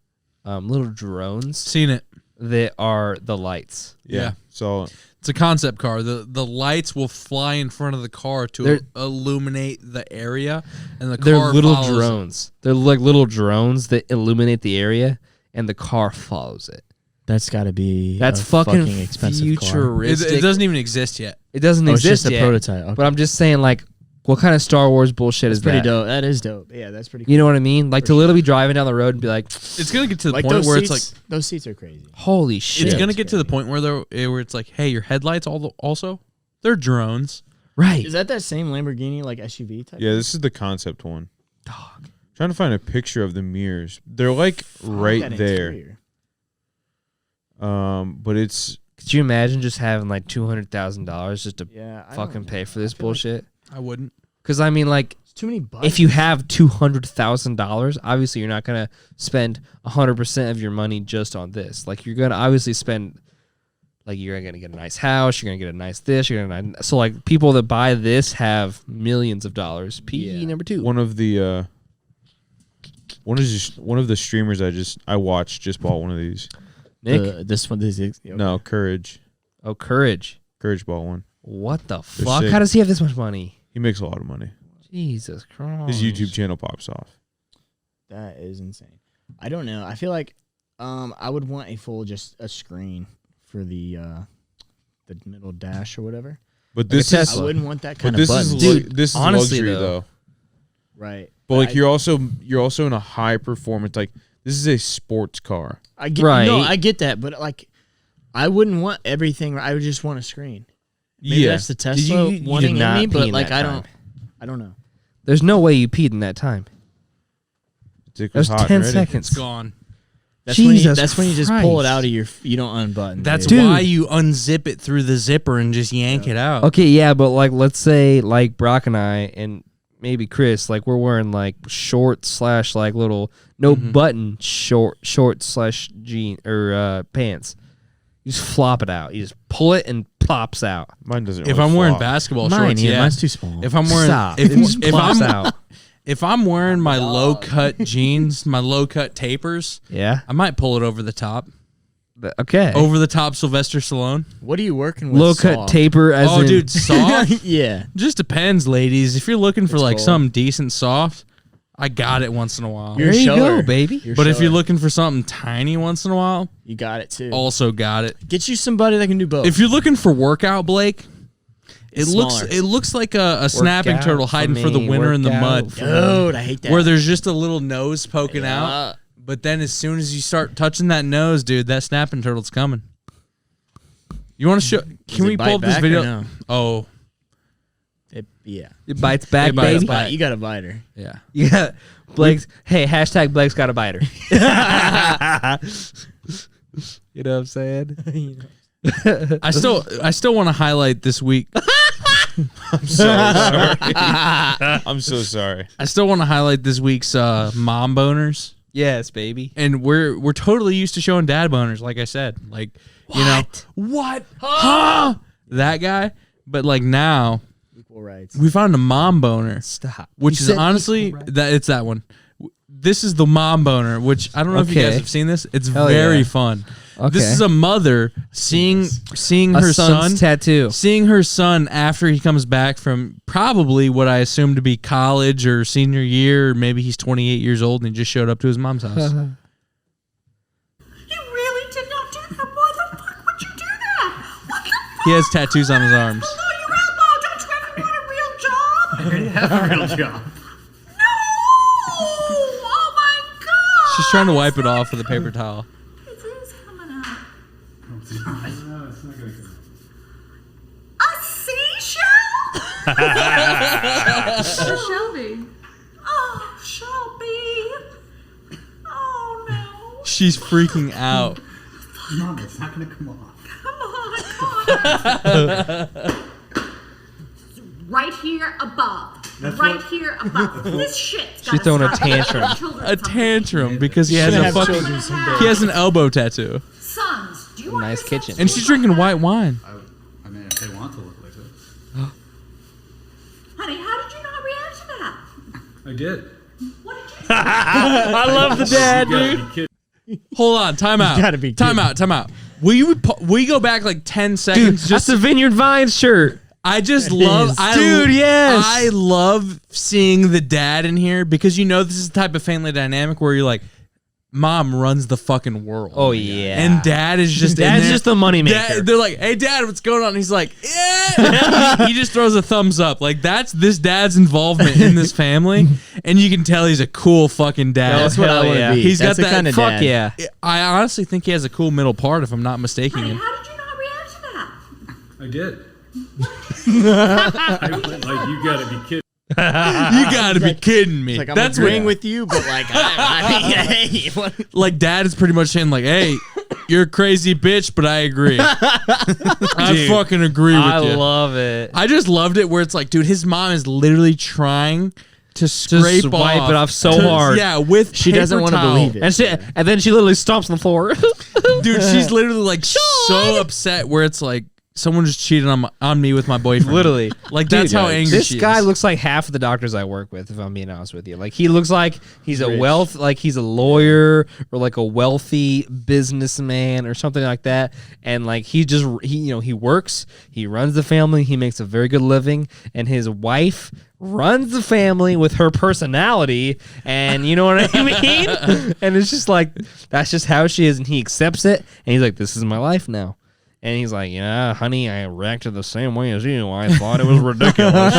little drones Seen it. that are the lights. Yeah. So It's a concept car. The lights will fly in front of the car to illuminate the area, and the They're car little follows drones. They're like little drones that illuminate the area, and the car follows it. That's got to be That's a fucking expensive car. futuristic. It doesn't even exist yet. It doesn't Oh, it's exist just a yet. prototype. Okay. But I'm just saying, like, what kind of Star Wars bullshit That's is pretty that? dope. That is dope. Yeah, that's pretty cool. You know what I mean? Like For to literally be driving down the road and be like, It's gonna get to the like point those where seats, it's like those seats are crazy. holy shit! it's gonna It's get to the crazy. point where it's like, hey, your headlights also they're drones. right. Is that same Lamborghini like SUV type? yeah, this is the concept one. Dog. Trying to find a picture of the mirrors. They're like right That there. interior. But it's Could you imagine just having like $200,000 just to Yeah, I fucking don't pay know. for this I feel like bullshit? I wouldn't. Because I mean, like, It's too many buttons. if you have $200,000, obviously you're not gonna spend 100% of your money just on this. Like, you're gonna obviously spend, like, you're gonna get a nice house, you're gonna get a nice this, you're gonna so like people that buy this have millions of dollars. PE number 2. one of the streamers I watched just bought one of these. Nick, this one, okay. No, Courage. oh Courage. Courage bought one. What the fuck? sick. How does he have this much money? He makes a lot of money. Jesus Christ. His YouTube channel pops off. That is insane. I don't know. I feel like I would want a full just a screen for the middle dash or whatever. But this a is Tesla. I wouldn't want that but kind this of is button. Dude, this is honestly, luxury though. though. Right. But like you're also in a high performance, like this is a sports car. I get Right. No, I get that, but like I wouldn't want everything. I would just want a screen. Maybe that's the Tesla you wanting did in not me, pee but in like that I don't know. There's no way you peed in that time. Dick That was was hot 10 and ready. seconds. It's gone. That's when Jesus you just pull it Christ. out of you don't unbutton. That's dude. why you unzip it through the zipper and just yank it out. Okay, yeah, but like let's say like Brock and I and maybe Chris, like we're wearing like shorts / like little no button shorts / jean or pants. You just flop it out. You just pull it and plops out. Mine doesn't. If really I'm wearing flop. basketball Mine, shorts, yeah, yeah. mine's too small. If I'm wearing Stop. if, It just if plops I'm out. if I'm wearing my low cut jeans, my low cut tapers, Yeah. I might pull it over the top. Okay. Over the top Sylvester Stallone. What are you working with? Low cut soft? taper as Oh, in dude, soft. Yeah. Just depends, ladies. If you're looking for It's like cold. something decent soft, I got it once in a while. You're There a you shower. go, baby. You're a But if you're shower. looking for something tiny once in a while, you got it too. also got it. Get you somebody that can do both. If you're looking for workout, Blake, It's looks smaller. it looks like a snapping Workout turtle for hiding for the me, winter in the workout mud, for Dude, I hate that. where there's just a little nose poking Yeah. out. But then as soon as you start touching that nose, dude, that snapping turtle's coming. You want to show? Can it we bite pull up this back or video? no? Oh, Yeah. It bites back, It bites baby. back. You got a biter. yeah. Yeah. Blake's hey, hashtag Blake's got a biter. You know what I'm saying? I still want to highlight this week. I'm so sorry. I'm so sorry. I still want to highlight this week's mom boners. Yes, baby. And we're totally used to showing dad boners, like I said. Like, you know, what? Huh? That guy. But like now, Equal rights. we found a mom boner, Stop. which You is said honestly equal rights. that it's that one. This is the mom boner, which I don't know if you guys Okay. have seen this. It's Hell very yeah. fun. Okay. This is a mother seeing a her son son's tattoo. seeing her son after he comes back from probably what I assume to be college or senior year, or maybe he's 28 years old and he just showed up to his mom's house. You really did not do that. Why the fuck would you do that? What the fuck? He has tattoos on his arms. Below your elbow. Don't you ever want a real job? I already have a real job. No! She's trying to wipe it off with a paper towel. It is coming out. No, it's not gonna come A seashell? So Shelby. Oh, Shelby. Oh, no. She's freaking out. Mom, it's not gonna come off. Come on. Right here above. Here above. This shit's She's throwing a tantrum. A tantrum because he has Should a have fucking children someday. he has an elbow tattoo. Sons, do you want Nice yourselves kitchen. to And she's look drinking like white that? wine. I mean, if they want to look like this. Honey, how did you not react to that? I did. What did you say? I love the dad, You gotta dude. be kidding. Hold on, time out. gotta be time kidding. out. Will you go back like 10 seconds? Dude, that's the Vineyard Vines shirt. I just love, Dude, yes. I love seeing the dad in here because this is the type of family dynamic where you're like, mom runs the fucking world. Oh, yeah. And dad is just in Dad's there. just the moneymaker. They're like, hey dad, what's going on? He's like, yeah. he just throws a thumbs up. Like that's this dad's involvement in this family, and you can tell he's a cool fucking dad. That's what I Hell want to yeah. be. He's That's got the that kind of Fuck dad. yeah. I honestly think he has a cool middle part, if I'm not mistaking Honey, him. how did you not react to that? I did. I went like, you gotta be kidding. You gotta be kidding me. Like I'm That's agreeing what, with you, but like I mean, hey, what? like dad is pretty much saying like, hey, you're a crazy bitch, but I agree. I fucking agree with I you. love it. I just loved it where it's like, dude, his mom is literally trying to scrape wipe it off so hard. Yeah, with She doesn't want to believe it. And then she literally stomps on the floor. Dude, she's literally like so upset where it's like someone just cheated on me with my boyfriend. Literally. Like that's how angry This she guy is. looks like half of the doctors I work with, if I'm being honest with you. Like he looks like he's he's a lawyer or like a wealthy businessman or something like that. And like he works, he runs the family, he makes a very good living, and his wife runs the family with her personality, and you know what I mean? And it's just like that's just how she is, and he accepts it, and he's like, this is my life now. And he's like, yeah, honey, I reacted the same way as you. I thought it was ridiculous.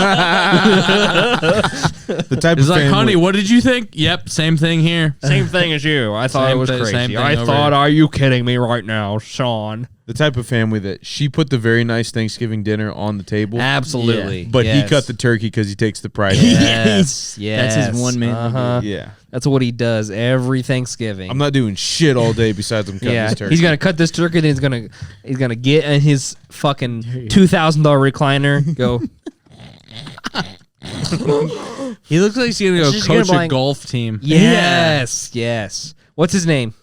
The type He's of like, family, honey, what did you think? Yep, same thing here. Same thing as you. I thought Same it was thing- same crazy. thing I over thought, here. are you kidding me right now, Sean? the type of family that she put the very nice Thanksgiving dinner on the table, Absolutely. but he cut the turkey because he takes the pride. in it. Yes, yes. That's his one man. Uh-huh. Yeah, That's what he does every Thanksgiving. I'm not doing shit all day besides him cutting yeah, this turkey. he's gonna cut this turkey. Then he's gonna get in his fucking $2,000 recliner. Go. He looks like he's gonna go She's coach gonna a like- golf team. Yes, yes. What's his name?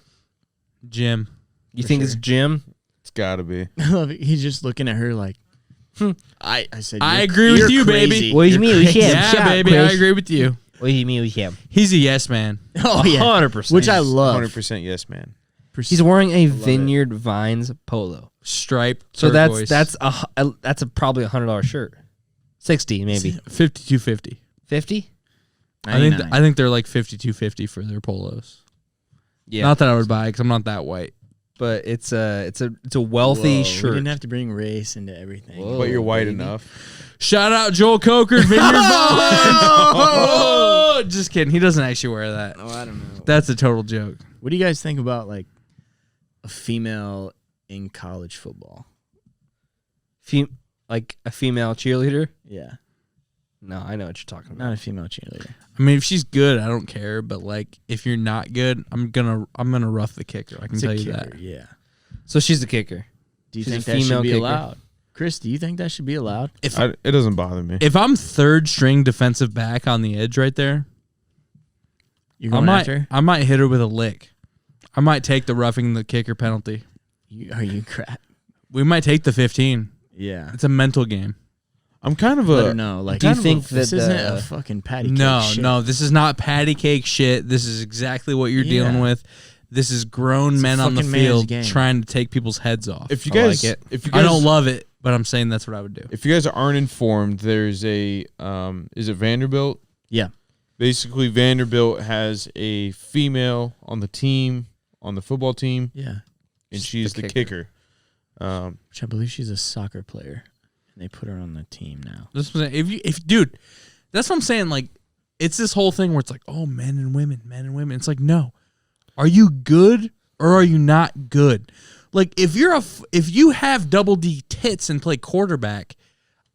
Jim. You think it's Jim? It's gotta be. I love it. He's just looking at her like, I said, I "You're- agree with you're you, baby." crazy. What do you You're mean? We crazy." can't. Yeah, shot, baby, I Chris. agree with you. What do you mean we can't? He's a yes man. Oh yeah, 100%. which I love. 100% yes, man. He's wearing a Vineyard Vines polo. Stripe. So turquoise. that's probably $100 shirt. 60 maybe. 52.50. 50? I think they're like 52.50 for their polos. Yeah. Not that I would buy because I'm not that white. But it's a wealthy Whoa, shirt. We didn't have to bring race into everything. Whoa. But you're white baby. enough. Shout out Joel Coker, Vineyard Vines. Oh, just kidding. He doesn't actually wear that. Oh, I don't know. That's a total joke. What do you guys think about like a female in college football? Like a female cheerleader? Yeah, No, I know what you're talking about. not a female cheerleader. I mean, if she's good, I don't care. But like, if you're not good, I'm gonna rough the kicker. I can It's a tell you kicker, that. Yeah. So she's the kicker. Do you She's think a that should female be kicker. allowed? Chris, do you think that should be allowed? It doesn't bother me. If I'm third string defensive back on the edge right there, You're I going might after? I might hit her with a lick. I might take the roughing the kicker penalty. Are you crap? We might take the 15. Yeah. It's a mental game. I'm kind of Let a her know. Like, Do you kind of think this that, isn't a fucking patty cake No, shit. no, this is not patty cake shit. This is exactly what you're dealing Yeah. with. This is grown It's a men on the fucking man's field game. trying to take people's heads off. if you I guys like it. if you guys I don't love it, but I'm saying that's what I would do. if you guys aren't informed, there's a is it Vanderbilt? Yeah. Basically, Vanderbilt has a female on the team, on the football team, Yeah. and she's the kicker. Which I believe she's a soccer player. And they put her on the team now. This was if dude, that's what I'm saying. Like, it's this whole thing where it's like, oh, men and women. It's like, no, Are you good or are you not good? Like if you have double D tits and play quarterback,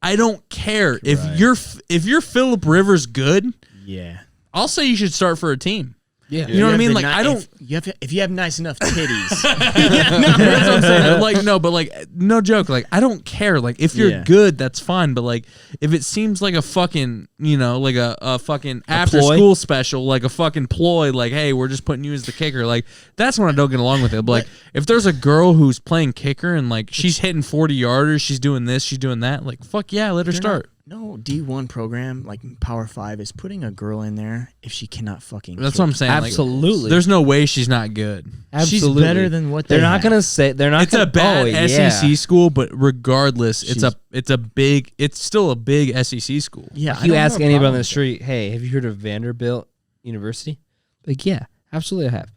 I don't care if you're Phillip Rivers good. Yeah. I'll say you should start for a team. Yeah. You know what I mean? Like I don't. If you have nice enough titties. That's what I'm saying. Like no, but like no joke. Like I don't care. Like if you're good, that's fine. But like if it seems like a fucking like a fucking after school special, like a fucking ploy, like hey, we're just putting you as the kicker. Like that's when I don't get along with it. But like if there's a girl who's playing kicker and like she's hitting 40-yarders, she's doing this, she's doing that. Like fuck yeah, let her start. No D1 program like Power 5 is putting a girl in there if she cannot fucking. That's what I'm saying. Absolutely. Like, there's no way she's not good. Absolutely. She's better than what they're they not have. gonna say. They're not. It's a bad SEC school, but regardless, it's still a big SEC school. Yeah. If you ask anybody on the street, hey, have you heard of Vanderbilt University? Like, yeah, absolutely I have.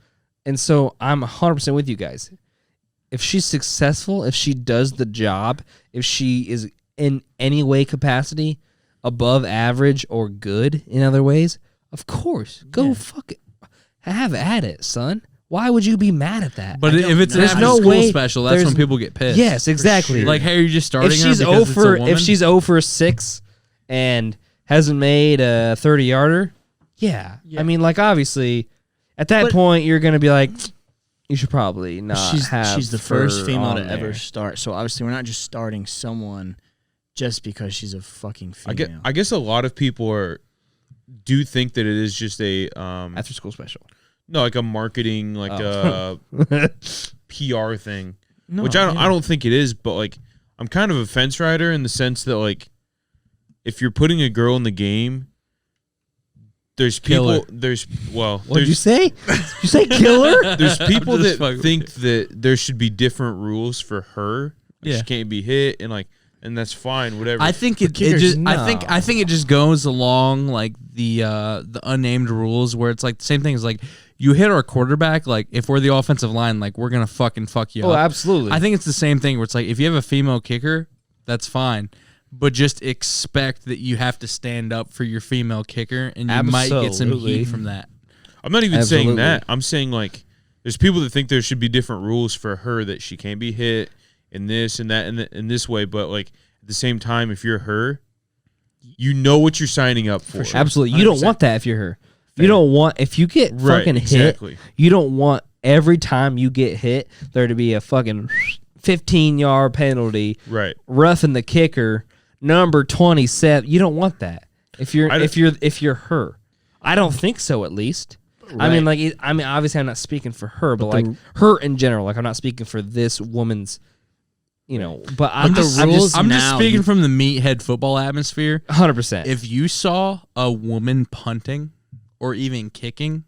And so I'm 100% with you guys. If she's successful, if she does the job, if she is in any way capacity above average or good in other ways, of course, go fuck it. Have at it, son. Why would you be mad at that? But if it's an after school special, that's when people get pissed. Yes, exactly. Sure. Like, hey, are you just starting if she's her because it's a woman? If she's 0 for 6 and hasn't made a 30-yarder, yeah. I mean, like obviously, at that point, you're gonna be like, you should probably not. She's the first female to there. ever start. So obviously, we're not just starting someone just because she's a fucking female. I guess a lot of people do think that it is just a after school special. No, like a marketing, like a PR thing, which I don't think it is. But like, I'm kind of a fence rider in the sense that like, if you're putting a girl in the game, there's people. What did you say? Did you say killer? There's people that think that there should be different rules for her. Like, she can't be hit and that's fine, whatever. I think I think it just goes along like the unnamed rules where it's like the same thing as like you hit our quarterback, like if we're the offensive line, like we're gonna fucking fuck you up. Oh, absolutely. I think it's the same thing where it's like if you have a female kicker, that's fine. But just expect that you have to stand up for your female kicker and you might get some heat from that. I'm not even saying that. I'm saying like there's people that think there should be different rules for her, that she can't be hit in this and that and in this way, but like at the same time, if you're her, you know what you're signing up for. Sure. Absolutely. You don't want that if you're her. You don't want, if you get fucking hit, you don't want every time you get hit there to be a fucking 15-yard penalty, right? Roughing the kicker, number 27. You don't want that if you're her. I don't think so, at least. Right. I mean, obviously, I'm not speaking for her, but like her in general. Like, I'm not speaking for this woman's. But I'm just speaking from the meathead football atmosphere. 100%. If you saw a woman punting or even kicking,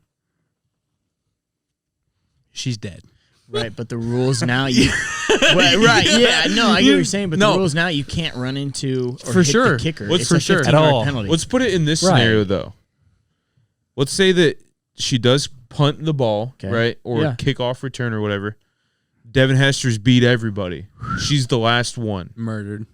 she's dead. Right, but the rules now you right, yeah, no, I get what you're saying, but the rules now you can't run into or hit the kicker. It's for sure at all. Penalty. Let's put it in this scenario though. Let's say that she does punt the ball, right, or kick off return or whatever. Devin Hester's beat everybody. She's the last one. Murdered.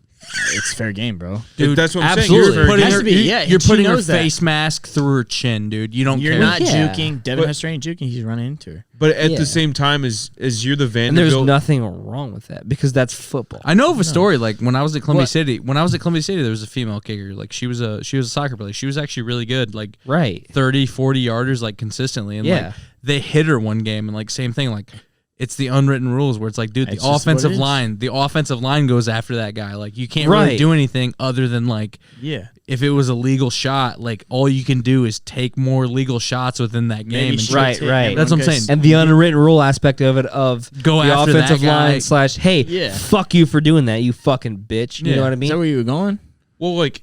It's fair game, bro. Dude, that's what I'm absolutely. saying. You're putting her face mask through her chin, dude. You don't care. You're not juking. Devin Hester ain't juking. He's running into her. But at the same time, as you're the Vanderbilt. And there's nothing wrong with that because that's football. I know of a story like when I was at Columbia City. When I was at Columbia City, there was a female kicker. Like she was a soccer player. She was actually really good. Like 30, 40 yarders like consistently. And like they hit her one game and like same thing like. It's the unwritten rules where it's like, dude, the offensive line goes after that guy. Like, you can't really do anything other than like, if it was a legal shot, like all you can do is take more legal shots within that game. Right. That's what I'm saying. And the unwritten rule aspect of it go the after offensive that guy. line / hey, fuck you for doing that, you fucking bitch. You know what I mean? Is that where you were going? Well, like,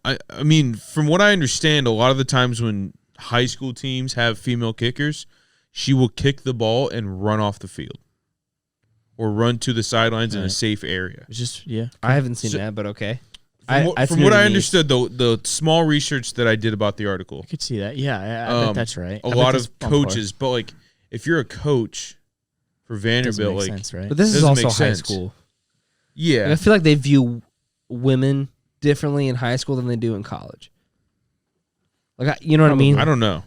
I mean, from what I understand, a lot of the times when high school teams have female kickers, she will kick the ball and run off the field or run to the sidelines in a safe area. It's just, I haven't seen that, but okay. From what I understood, the small research that I did about the article. I could see that. Yeah, I bet that's right. A lot of coaches, but like if you're a coach for Vanderbilt, like, sense, right? But this is also high school. Yeah. Like, I feel like they view women differently in high school than they do in college. Like, you know what I mean? I don't know.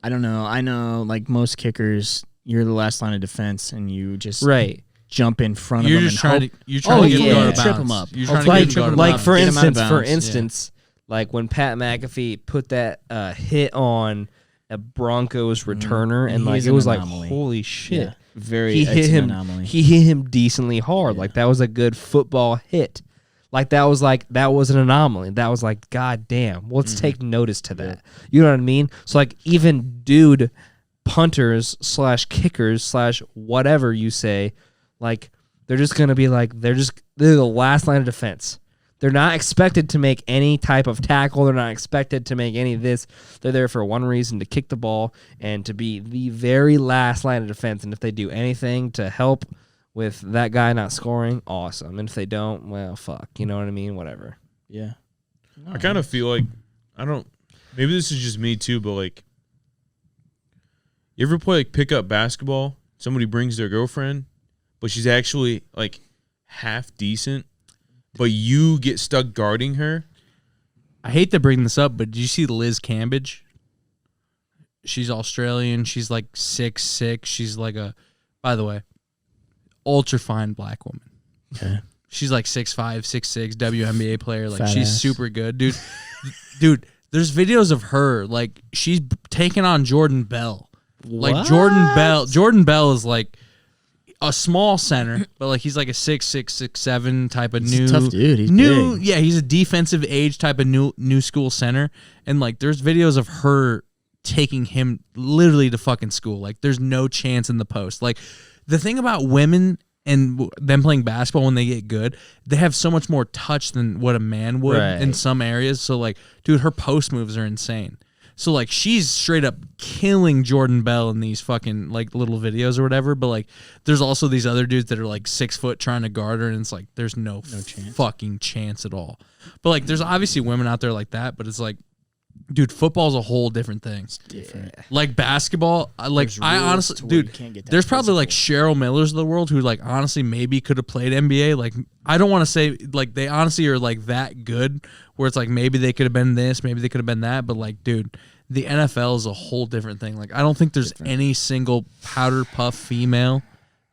I don't know. I know, like most kickers, you're the last line of defense, and you just Right. jump in front of You're them just and trying hope. to you're trying to get yeah. him out of Trip bounds. him up. You're trying to Like, get him out of like bounds. for Get him out of instance, bounds, like when Pat McAfee put that hit on a Broncos returner, and like He's it an was anomaly. like, holy shit. Yeah. Very. He hit it's an him. anomaly. He hit him decently hard. Yeah. Like that was a good football hit. That was an anomaly. That was like, God damn. Let's take notice to that. You know what I mean? So like even dude punters / kickers / whatever you say, like they're just gonna be like they're the last line of defense. They're not expected to make any type of tackle. They're not expected to make any of this. They're there for one reason, to kick the ball and to be the very last line of defense. And if they do anything to help with that guy not scoring, awesome. And if they don't, well, fuck. You know what I mean? Whatever. Yeah. I kind of feel like maybe this is just me too, but like, you ever play like pickup basketball? Somebody brings their girlfriend, but she's actually like half decent, but you get stuck guarding her. I hate to bring this up, but did you see Liz Cambage? She's Australian. She's like 6'6". She's like by the way, ultra fine black woman. Okay. She's like 6'5", 6'6", WNBA player. Like Fat she's ass. super good, dude. Dude, there's videos of her like she's taking on Jordan Bell. Like What? Jordan Bell is like a small center, but like he's like a 6'6", 6'7" type of He's a new tough dude. He's new big. yeah, he's a defensive age type of new school center. And like there's videos of her taking him literally to fucking school. Like there's no chance in the post. Like the thing about women and them playing basketball when they get good, they have so much more touch than what a man would in Right. some areas. So like, dude, her post moves are insane. So like she's straight up killing Jordan Bell in these fucking like little videos or whatever. But like there's also these other dudes that are like 6 foot trying to guard her, and it's like there's no chance. fucking chance at all. But like there's obviously women out there like that, but it's like, dude, football's a whole different thing. Different. Like basketball, I There's rules honestly, to where you dude, can't get that there's probably like physical. Cheryl Millers of the world who like honestly maybe could have played NBA. Like I don't want to say like they honestly are like that good where it's like maybe they could have been this, maybe they could have been that, but like, dude, the NFL is a whole different thing. Like I don't think there's any single powder puff female.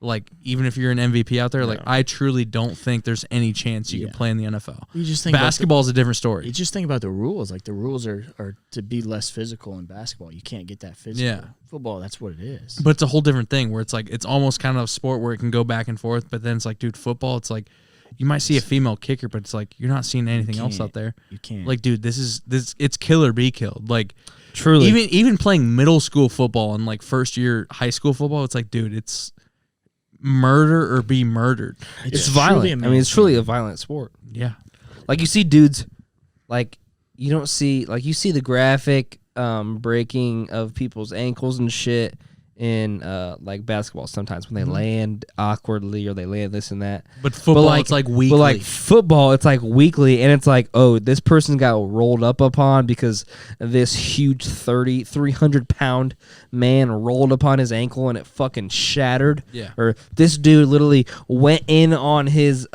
Like even if you're an MVP out there, like I truly don't think there's any chance you Yeah. could play in the NFL. You just think Basketball is a different You story. just think about the rules. Like the rules are to be less physical in basketball. You can't get that physical. Yeah. Football, that's what it is. But it's a whole different thing where it's like it's almost kind of a sport where it can go back and forth. But then it's like, dude, football, it's like you might see a female kicker, but it's like you're not seeing anything else out there. You can't. Like, dude, this it's kill or be killed. Like Truly. even playing middle school football and like first year high school football, it's like, dude, it's murder or be murdered. It's truly violent. a I mean, man's it's truly game. a violent sport. Yeah. Like you see dudes, like you don't see, like you see the graphic breaking of people's ankles and shit in like basketball sometimes when they land awkwardly or they land this and that. But football, like- it's like weekly. But like football, it's like weekly, and it's like, oh, this person got rolled up upon because this huge 300-pound man rolled upon his ankle and it fucking shattered. Yeah. Or this dude literally went in on his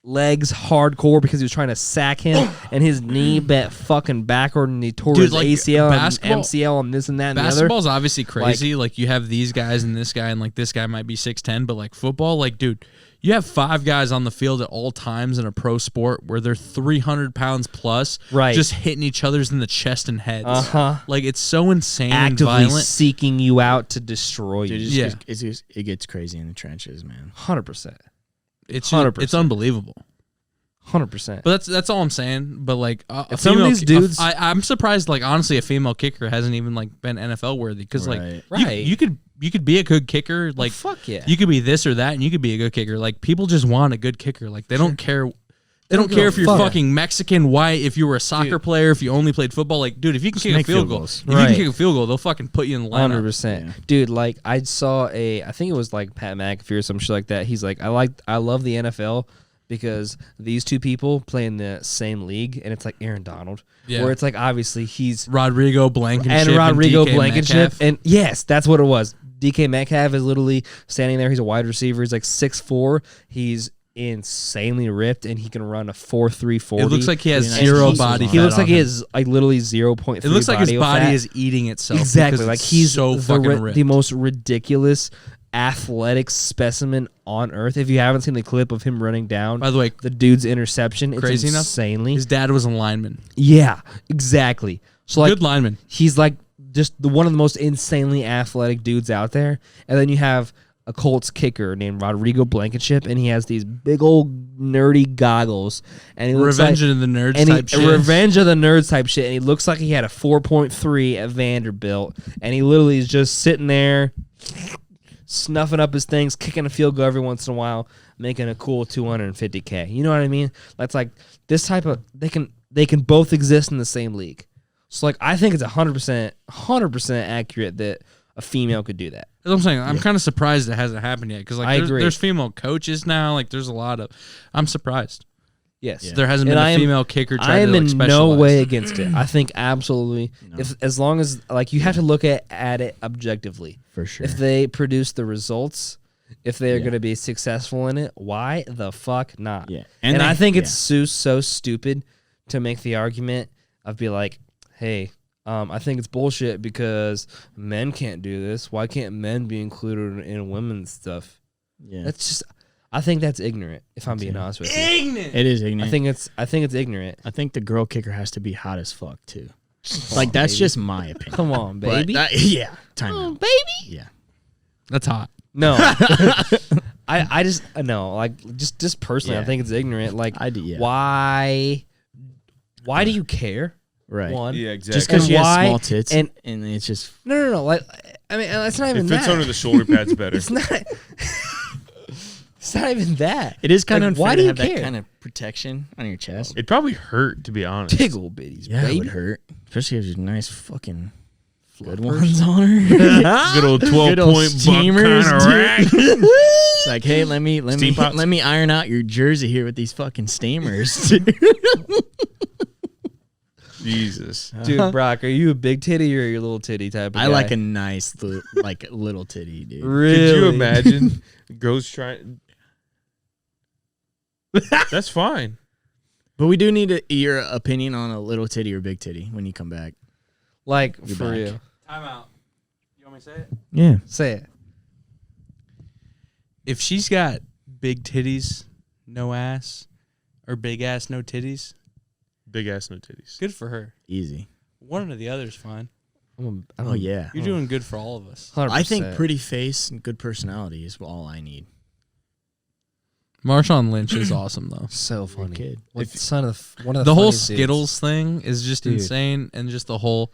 legs hardcore because he was trying to sack him, and his knee bent fucking backward, and he tore Dude, his like, ACL and basketball- MCL and this and that and the other. Basketball's obviously crazy. Like you have these guys and this guy, and like this guy might be 6'10", but like football, like dude, you have 5 guys on the field at all times in a pro sport where they're 300 pounds plus, Right. just hitting each other's in the chest and heads. Uh-huh. Like it's so insane Actively and violent. seeking you out to destroy Dude, you. it gets crazy in the trenches, man. 100%. It's 100%. it's unbelievable. 100%. But that's all I'm saying. But like a some of female these dudes- I'm surprised. Like honestly, a female kicker hasn't even like been NFL worthy because Right. like Right. you could be a good kicker. Like fuck yeah. you could be this or that, and you could be a good kicker. Like people just want a good kicker. Like they don't care. They don't give care a if you're fuck. fucking Mexican, white, if you were a soccer player, if you only played football. Like, dude, if you can kick a make field field goal, goals. if you Right. can kick a field goal, they'll fucking put you in the lineup. 100%. Yeah. Dude, like I saw I think it was like Pat McAfee or some shit like that. He's like, I love the NFL because these two people play in the same league, and it's like Aaron Donald. Yeah. Where it's like obviously he's Rodrigo Blankenship and Rodrigo DK Blankenship. Metcalf. And yes, that's what it was. DK Metcalf is literally standing there. He's a wide receiver. He's like 6'4". He's insanely ripped, and he can run a 4.340. It looks like he has And zero he- body. he fat looks like on he him. has like literally 0.3. It looks like his body fat. is eating itself. Exactly, because like it's he's so fucking ripped. the most ridiculous athletic specimen on earth. If you haven't seen the clip of him running down, By the way, the dude's interception, crazy it's enough, insanely. his dad was a lineman. Yeah, exactly. So like, Good lineman. he's like just one of the most insanely athletic dudes out there. And then you have a Colts kicker named Rodrigo Blankenship, and he has these big old nerdy goggles, and he looks Revenge like, of the Nerds and type shit. Revenge of the Nerds type shit, and he looks like he had a 4.3 at Vanderbilt, and he literally is just sitting there snuffing up his things, kicking a field goal every once in a while, making a cool 250K. You know what I mean? That's like this type of they can both exist in the same league. So like I think it's 100% accurate that a female could do that. That's what I'm saying. I'm kind of surprised it hasn't happened yet because like I there's, agree. there's female coaches now. Like there's a lot of. I'm surprised Yes. there hasn't And been I a am- female kicker. I Try am to like in no specialize. way against it. I think absolutely, if as long as like you have to look at it objectively. For sure. If they produce the results, if they're Yeah. going to be successful in it, why the fuck not? Yeah. And, And I they- think yeah. it's so stupid to make the argument of be like, hey, I think it's bullshit because men can't do this. Why can't men be included in women's stuff? Yeah. That's just, I think that's ignorant. If I'm being honest with you, It is ignorant. I think it's ignorant. I think the girl kicker has to be hot as fuck too. Like that's baby. just my opinion. Come on, But baby. yeah. Time out. baby. Yeah. That's hot. No, I just no, like just personally, I Yeah. think it's ignorant. Like, I do, yeah. why do you care? Right. One, Yeah, exactly. Just because And she has why- small tits and- and it's just no. Like, I mean, it's not it even fits that. under the shoulder pads better. It's not. It's not even that. it is kind Like, of unfair why to do you have care? that kind of protection on your chest. It'd probably hurt, to be honest. Tickle bitties, Yeah, it baby. would hurt, especially if there's nice fucking good ones on her. Good old 12 Good old point buck steamers, kind of dude. rack. It's like, hey, let me Steam pots. let me iron out your jersey here with these fucking steamers. Jesus. Dude, Brock, are you a big titty or your little titty type of guy? I like a nice like little titty, dude. Really? Could you imagine girls trying? That's fine. But we do need your opinion on a little titty or big titty when you come back. Like You're for back. real. Time out. You want me to say it? Yeah. Say it. If she's got big titties, no ass, or big ass, no titties, Big ass, no titties. good for her. Easy. One or the other's fine. Oh yeah. You're doing good for all of us. 100%. I think pretty face and good personality is all I need. Marshawn Lynch is awesome though. so funny. kid. What son of one of the The whole funniest dudes. Skittles thing is just Dude. insane, and just the whole,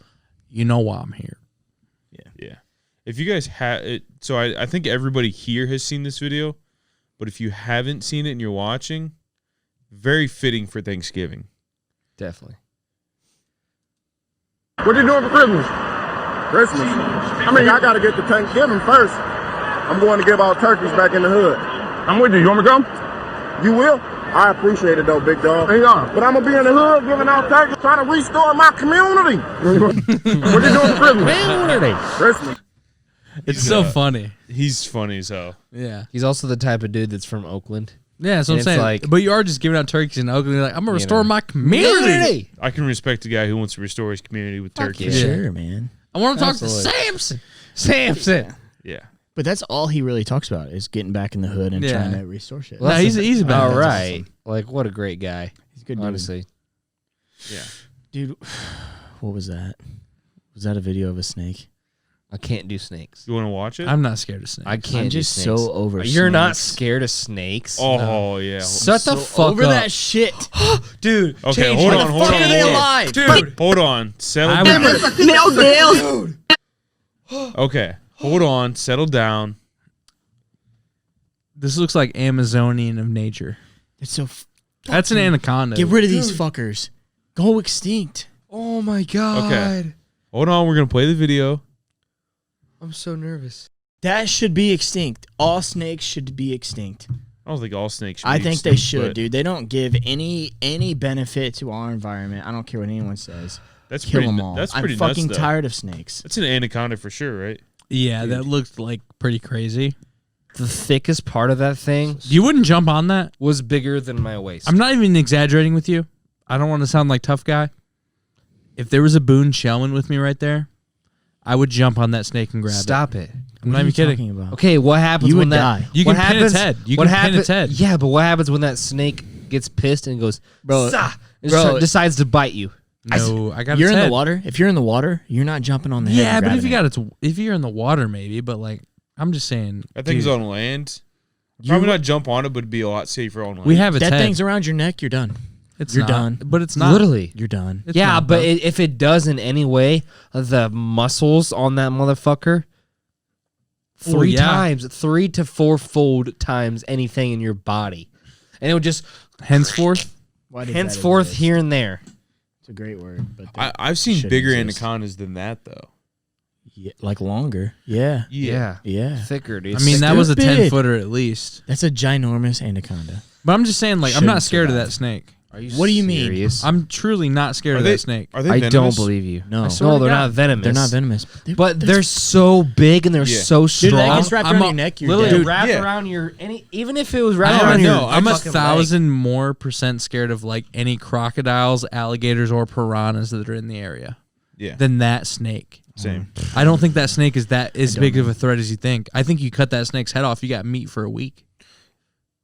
you know why I'm here. Yeah. If you guys have it, so I think everybody here has seen this video, but if you haven't seen it and you're watching, very fitting for Thanksgiving. Definitely. What you doing for Christmas? Christmas. I mean, I gotta get to Thanksgiving first. I'm going to give out turkeys back in the hood. I'm with you. You want me to come? You will? I appreciate it though, big dog. Hang on. But I'm gonna be in the hood giving out turkeys, trying to restore my community. What you doing for Christmas? Christmas. It's so funny. He's funny as hell. Yeah. He's also the type of dude that's from Oakland. Yeah, that's what I'm And it's saying. like- But you are just giving out turkeys in Oakland. You're like, I'm gonna restore know. my community. I can respect a guy who wants to restore his community with turkeys. yeah. Sure, man. I want to talk to Absolutely. Samson. Samson. Yeah. But that's all he really talks about is getting back in the hood and Yeah. trying to restore shit. No, he's about All that. right. Like, what a great guy. He's a good dude. Honestly. Yeah. Dude, what was that? Was that a video of a snake? I can't do snakes. You want to watch it? I'm not scared of snakes. I can't I'm do just snakes. so over You're not snakes. scared of snakes? oh, yeah. Shut the So fuck over up. that shit. dude. Okay, change hold it. on, hold Fuck on, are they hold on. alive? Dude. Hold on. Settle I down. would- Nail Okay. Hold on. Settle down. This looks like Amazonian of nature. It's so. That's an anaconda. Get rid of these fuckers. Go extinct. Oh my god. Okay. Hold on. We're going to play the video. I'm so nervous. That should be extinct. All snakes should be extinct. I don't think all snakes should I be think they extinct, should, but dude. They don't give any benefit to our environment. I don't care what anyone says. That's Kill pretty, them all. That's I'm pretty fucking nuts, though. tired of snakes. That's an anaconda for sure, right? Yeah, that looked like pretty crazy. the thickest part of that thing You wouldn't jump on that? was bigger than my waist. I'm not even exaggerating with you. I don't want to sound like tough guy. If there was a Boone Shellman with me right there, I would jump on that snake and grab it. Stop it. I'm not even kidding. Talking about? Okay, what happens You when would that? die. You what can pin happens, its head. You what can pin happen- its head. Yeah, but what happens when that snake gets pissed and goes, Bro, "Sah," and bro, decides to bite you? No, I got You're its in head. the water. If you're in the water, you're not jumping on the head. Yeah, and but if grabbing you it. got if you're in the water, maybe. But like, I'm just saying. That thing's dude, on land. Probably not jump on it, but it'd be a lot safer on land. We have its that head. thing's around your neck, you're done. It's you're not, done. but it's not. Literally. You're done. It's Yeah, not, but though. if it does in any way, the muscles on that motherfucker, Well, yeah. 3 to 4 fold times anything in your body, and it would just henceforth. Why does that henceforth exist? here and there. It's a great word, but I've seen shouldn't bigger exist. anacondas than that though. yeah, like longer. Yeah, Yeah, yeah. thicker, dude. I mean, that was a Stupid. 10-footer at least. That's a ginormous anaconda. But I'm just saying, like, I'm not Shouldn't scared of survive. that snake. Are you What do you mean? serious? I'm truly not scared Are of they that snake. Are they I venomous? don't believe you. No. I swear No, to they're God. not venomous. They're not venomous. But they're so big and they're Yeah. so Dude, strong. that gets wrapped I'm around a- your neck. You're Literally dead. wrapped yeah. around your even if it was wrapped I around don't your know. I'm a fucking leg. 1,000 more % scared of like any crocodiles, alligators, or piranhas that are in the area Yeah. than that snake. Same. I don't think that snake is that as don't big know. of a threat as you think. I think you cut that snake's head off, you got meat for a week.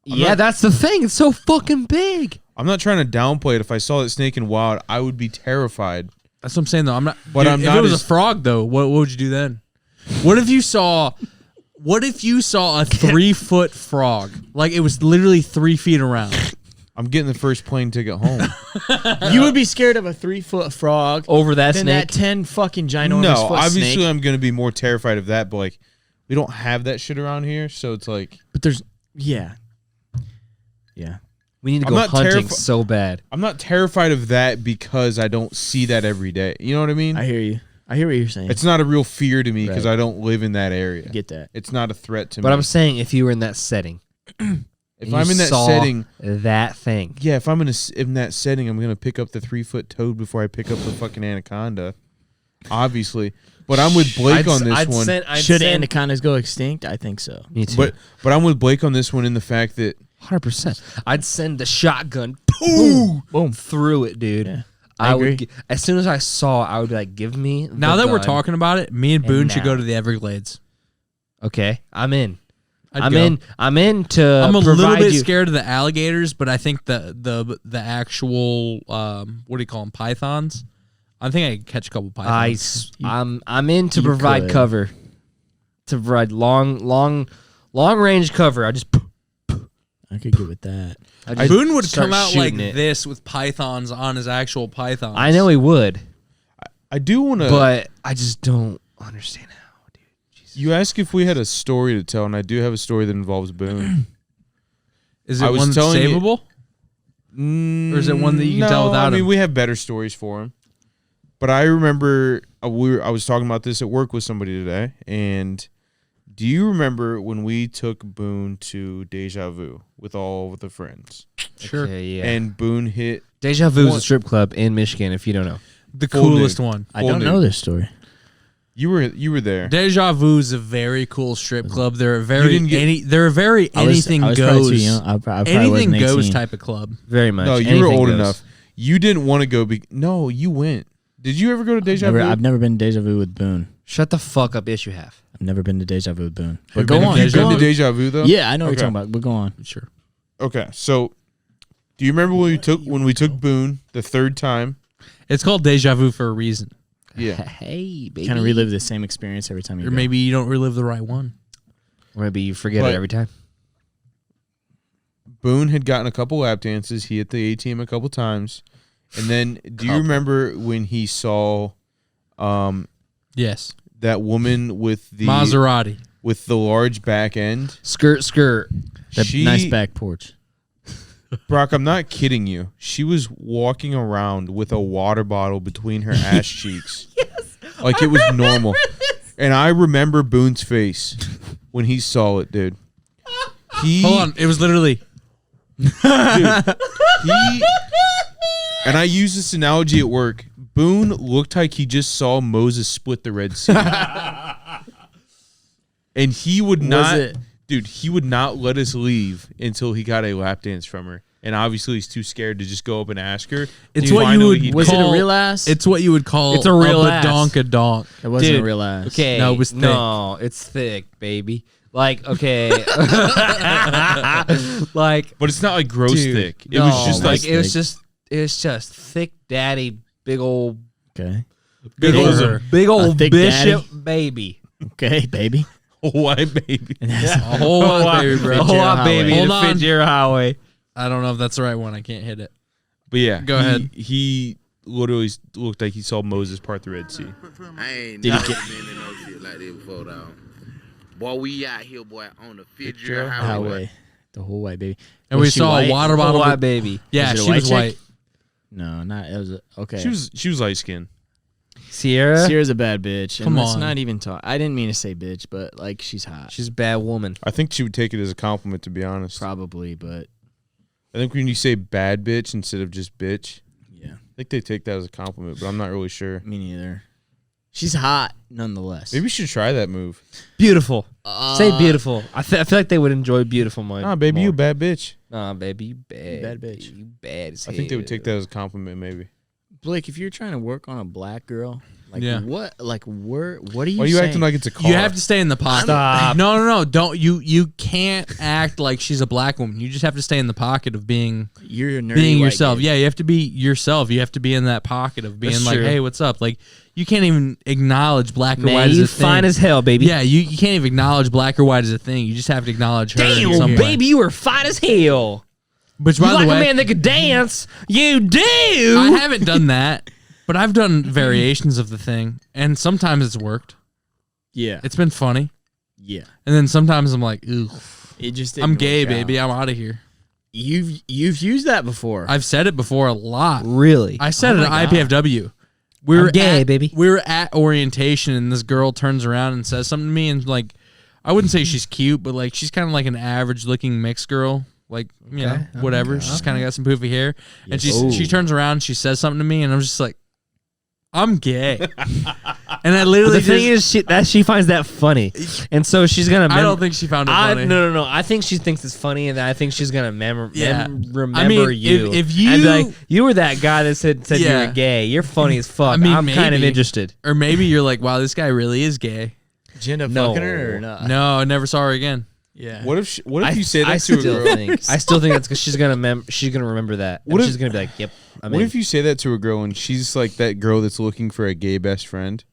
Yeah, that's the thing. It's so fucking big. I'm not trying to downplay it. If I saw that snake in wild, I would be terrified. That's what I'm saying though. I'm not. But dude, I'm if not it was as- a frog though, what would you do then? What if you saw? What if you saw a 3-foot frog? Like it was literally 3 feet around. I'm getting the first plane ticket home. You would be scared of a 3-foot frog Over that than snake. that 10 fucking ginormous No, foot obviously snake. I'm gonna be more terrified of that, but like we don't have that shit around here, so it's like But there's yeah. We need to I'm go not hunting terrifi- so bad. I'm not terrified of that because I don't see that every day. You know what I mean? I hear you. I hear what you're saying. It's not a real fear to me because Right. I don't live in that area. I get that. It's not a threat to But me. I'm saying if you were in that setting, if I'm in that setting, that thing. yeah, if I'm in that setting, I'm gonna pick up the 3-foot toad before I pick up the fucking anaconda. Obviously, but I'm with Blake on this one. Should anacondas go extinct? I think so. Me too. But I'm with Blake on this one in the fact that 100%. I'd send the shotgun Boom. through it, dude. Yeah. I I would. agree. As soon as I saw, I would be like, "Give me." Now the that we're gun. talking about it, me and Boone And should go now. to the Everglades. Okay, I'm in. I'd I'm go. in. I'm in to. I'm a little provide bit you- scared of the alligators, but I think the actual what do you call them, pythons? I think I could catch a couple pythons. I'm in to You provide could. cover, to provide long range cover. I just I could get with that. Boone would start come out like shooting it. this with pythons on his actual pythons. I know he would, I do want to. but I just don't understand how, dude. Jesus. You ask if we had a story to tell, and I do have a story that involves Boone. Is it I was one that's telling you- savable? Or is it one that you can tell without I mean, him? we have better stories for him. But I remember I was talking about this at work with somebody today, and do you remember when we took Boone to Deja Vu with all of the friends? Sure. Okay, yeah. And Boone hit Deja Vu is One- a strip club in Michigan. If you don't know, The Full coolest nude. one. I don't Full know nude. this story. You were there. Deja Vu is a very cool strip club. They're a very didn't get- they're a very anything I was probably too goes young. I probably anything wasn't goes 18. type of club. very much. No, you were Anything old goes. enough. You didn't want to go. No, you went. Did you ever go to Deja Vu? I've never been to Deja Vu with Boone. Shut the fuck up. Yes, you have. I've never been to Deja Vu with Boone. you But go been to on. Deja go Been to on. Deja Vu though? Yeah, I know what Okay. you're talking about. But go on. Sure. Okay, so do you remember when we took Boone the third time? It's called Deja Vu for a reason. Yeah. Hey, baby. Kind of relive the same experience every time you Or go. maybe you don't relive the right one. Or maybe you forget But- it every time. Boone had gotten a couple lap dances. He hit the ATM a couple times. And then do you remember when he saw Yes. that woman with the Maserati. with the large back end? Skirt. That She- nice back porch. Brock, I'm not kidding you. She was walking around with a water bottle between her ass cheeks. Yes. Like it was normal. And I remember Boone's face when he saw it, dude. Hold on. It was literally He and I use this analogy at work. Boone looked like he just saw Moses split the Red Sea. And he would not Dude, he would not let us leave until he got a lap dance from her. And obviously he's too scared to just go up and ask her. It's Dude, what you finally would he Was did. it a real ass? It's what you would call It's a real ass. badonk-a-donk. It wasn't Dude, a real ass. Okay. No, it was thick. No, it's thick, baby. Like, okay. Like, But it's not like gross dude, thick. It no, was just like it was just thick daddy, big old Okay. big Big old, old- big old thick bishop daddy? baby. Okay, baby. a white baby. A whole lot, baby, bro. A whole lot, Highway. baby. Hold to on. Fitzgerald Highway. I don't know if that's the right one. I can't hit it. But yeah, Go ahead. He literally looked like he saw Moses part the Red Sea. I ain't Did he never get- been in no shit like this before, though. Boy, we out here, boy, on the Fitzgerald Highway. Highway. The whole white baby. And Was we she saw white? a water Whole bottle. lot, baby. Yeah, Was it a she white was chick? white. No, not. It was okay. She was light skinned. Sierra. Sierra's a bad bitch. And Come let's on. not even talk. I didn't mean to say bitch, but like she's hot. She's a bad woman. I think she would take it as a compliment, to be honest. Probably, but I think when you say bad bitch instead of just bitch, yeah, I think they take that as a compliment, but I'm not really sure. me neither. She's hot nonetheless. Maybe we should try that move. Beautiful. Say beautiful. I feel like they would enjoy beautiful. Nah, baby, you a bad bitch. Nah, baby, you bad. bad bitch. You bad as I think they would take hell. that as a compliment, maybe. Blake, if you're trying to work on a black girl, like Yeah. what, like where, what are you? Why are you saying? acting like it's a car? You have to stay in the pocket. Stop. No. Don't you can't act like she's a black woman. You just have to stay in the pocket of being You're a nerdy being white yourself. kid. Yeah, you have to be yourself. You have to be in that pocket of being That's like, true. hey, what's up? Like you can't even acknowledge black or Man, white as you a thing. fine as hell, baby. Yeah, you can't even acknowledge black or white as a thing. You just have to acknowledge her in some Damn, way. baby, you were fine as hell. Which, You by like the way, a man that could dance? You do. I haven't done that, but I've done variations of the thing, and sometimes it's worked. Yeah, It's been funny, yeah. and then sometimes I'm like, ooh, It just I'm didn't gay, work out. baby. I'm out of here. You've used that before. I've said it before a lot. Really? I said Oh it my at God. IPFW. I'm gay, baby. We were at orientation, and this girl turns around and says something to me, and like, I wouldn't say she's cute, but like, she's kind of like an average-looking mixed girl, like you know, whatever. She's kind of got some poofy hair, and she turns around, she says something to me, and I'm just like, I'm gay, and I literally The thing is, she finds that funny, and so she's gonna. I don't think she found it funny. No. I think she thinks it's funny, and I think she's gonna Yeah. remember I mean, you. if and be you- like, you were that guy that said you Yeah. were gay. You're funny as fuck. I mean, I'm kind of maybe. interested. Or maybe you're like, wow, this guy really is gay. Did you end up No. fucking her or not? No, I never saw her again. Yeah. What if you say that I to a still girl? think. I still think that's because she's gonna remember that. What And if- she's gonna be like, "Yep." I mean, What if you say that to a girl and she's like that girl that's looking for a gay best friend?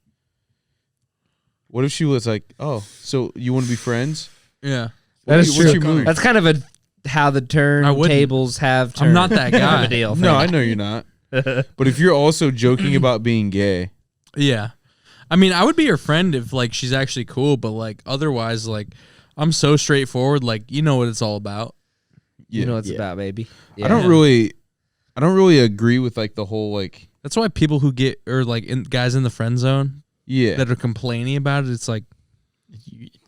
What if she was like, "Oh, so you want to be friends?" Yeah, that is What's true. your move? That's kind of how the I wouldn't. turntables have turned. I'm not that guy. Deal No, I thing. know you're not. But if you're also joking about being gay, yeah. I mean, I would be her friend if like she's actually cool, but like otherwise, like I'm so straightforward. Like you know what it's all about. You know what it's Yeah. about, baby. I don't really agree with like the whole like That's why people who get or like guys in the friend zone yeah. that are complaining about it, it's like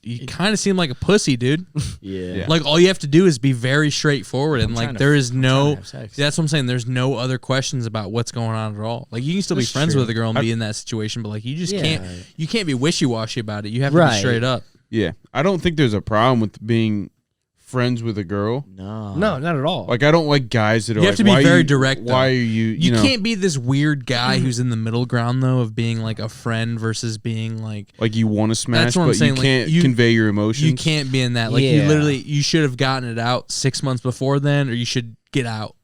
you kind of seem like a pussy, dude. Yeah. Yeah. Like all you have to do is be very straightforward, and like trying to- there is I'm trying no. to have sex. That's what I'm saying. There's no other questions about what's going on at all. Like you can still be That's friends true. with a girl and be in that situation, but like you just Yeah. can't. You can't be wishy washy about it. You have to be Right. straight up. Yeah. I don't think there's a problem with being friends with a girl. No. No, not at all. Like I don't like guys that are You have like, to be why very you- direct, Why though. are you You know, can't be this weird guy who's in the middle ground though of being like a friend versus being like like you want to smash That's what I'm but saying, you like, can't you- convey your emotions. you can't be in that. Like you Yeah. literally you should have gotten it out 6 months before then, or you should get out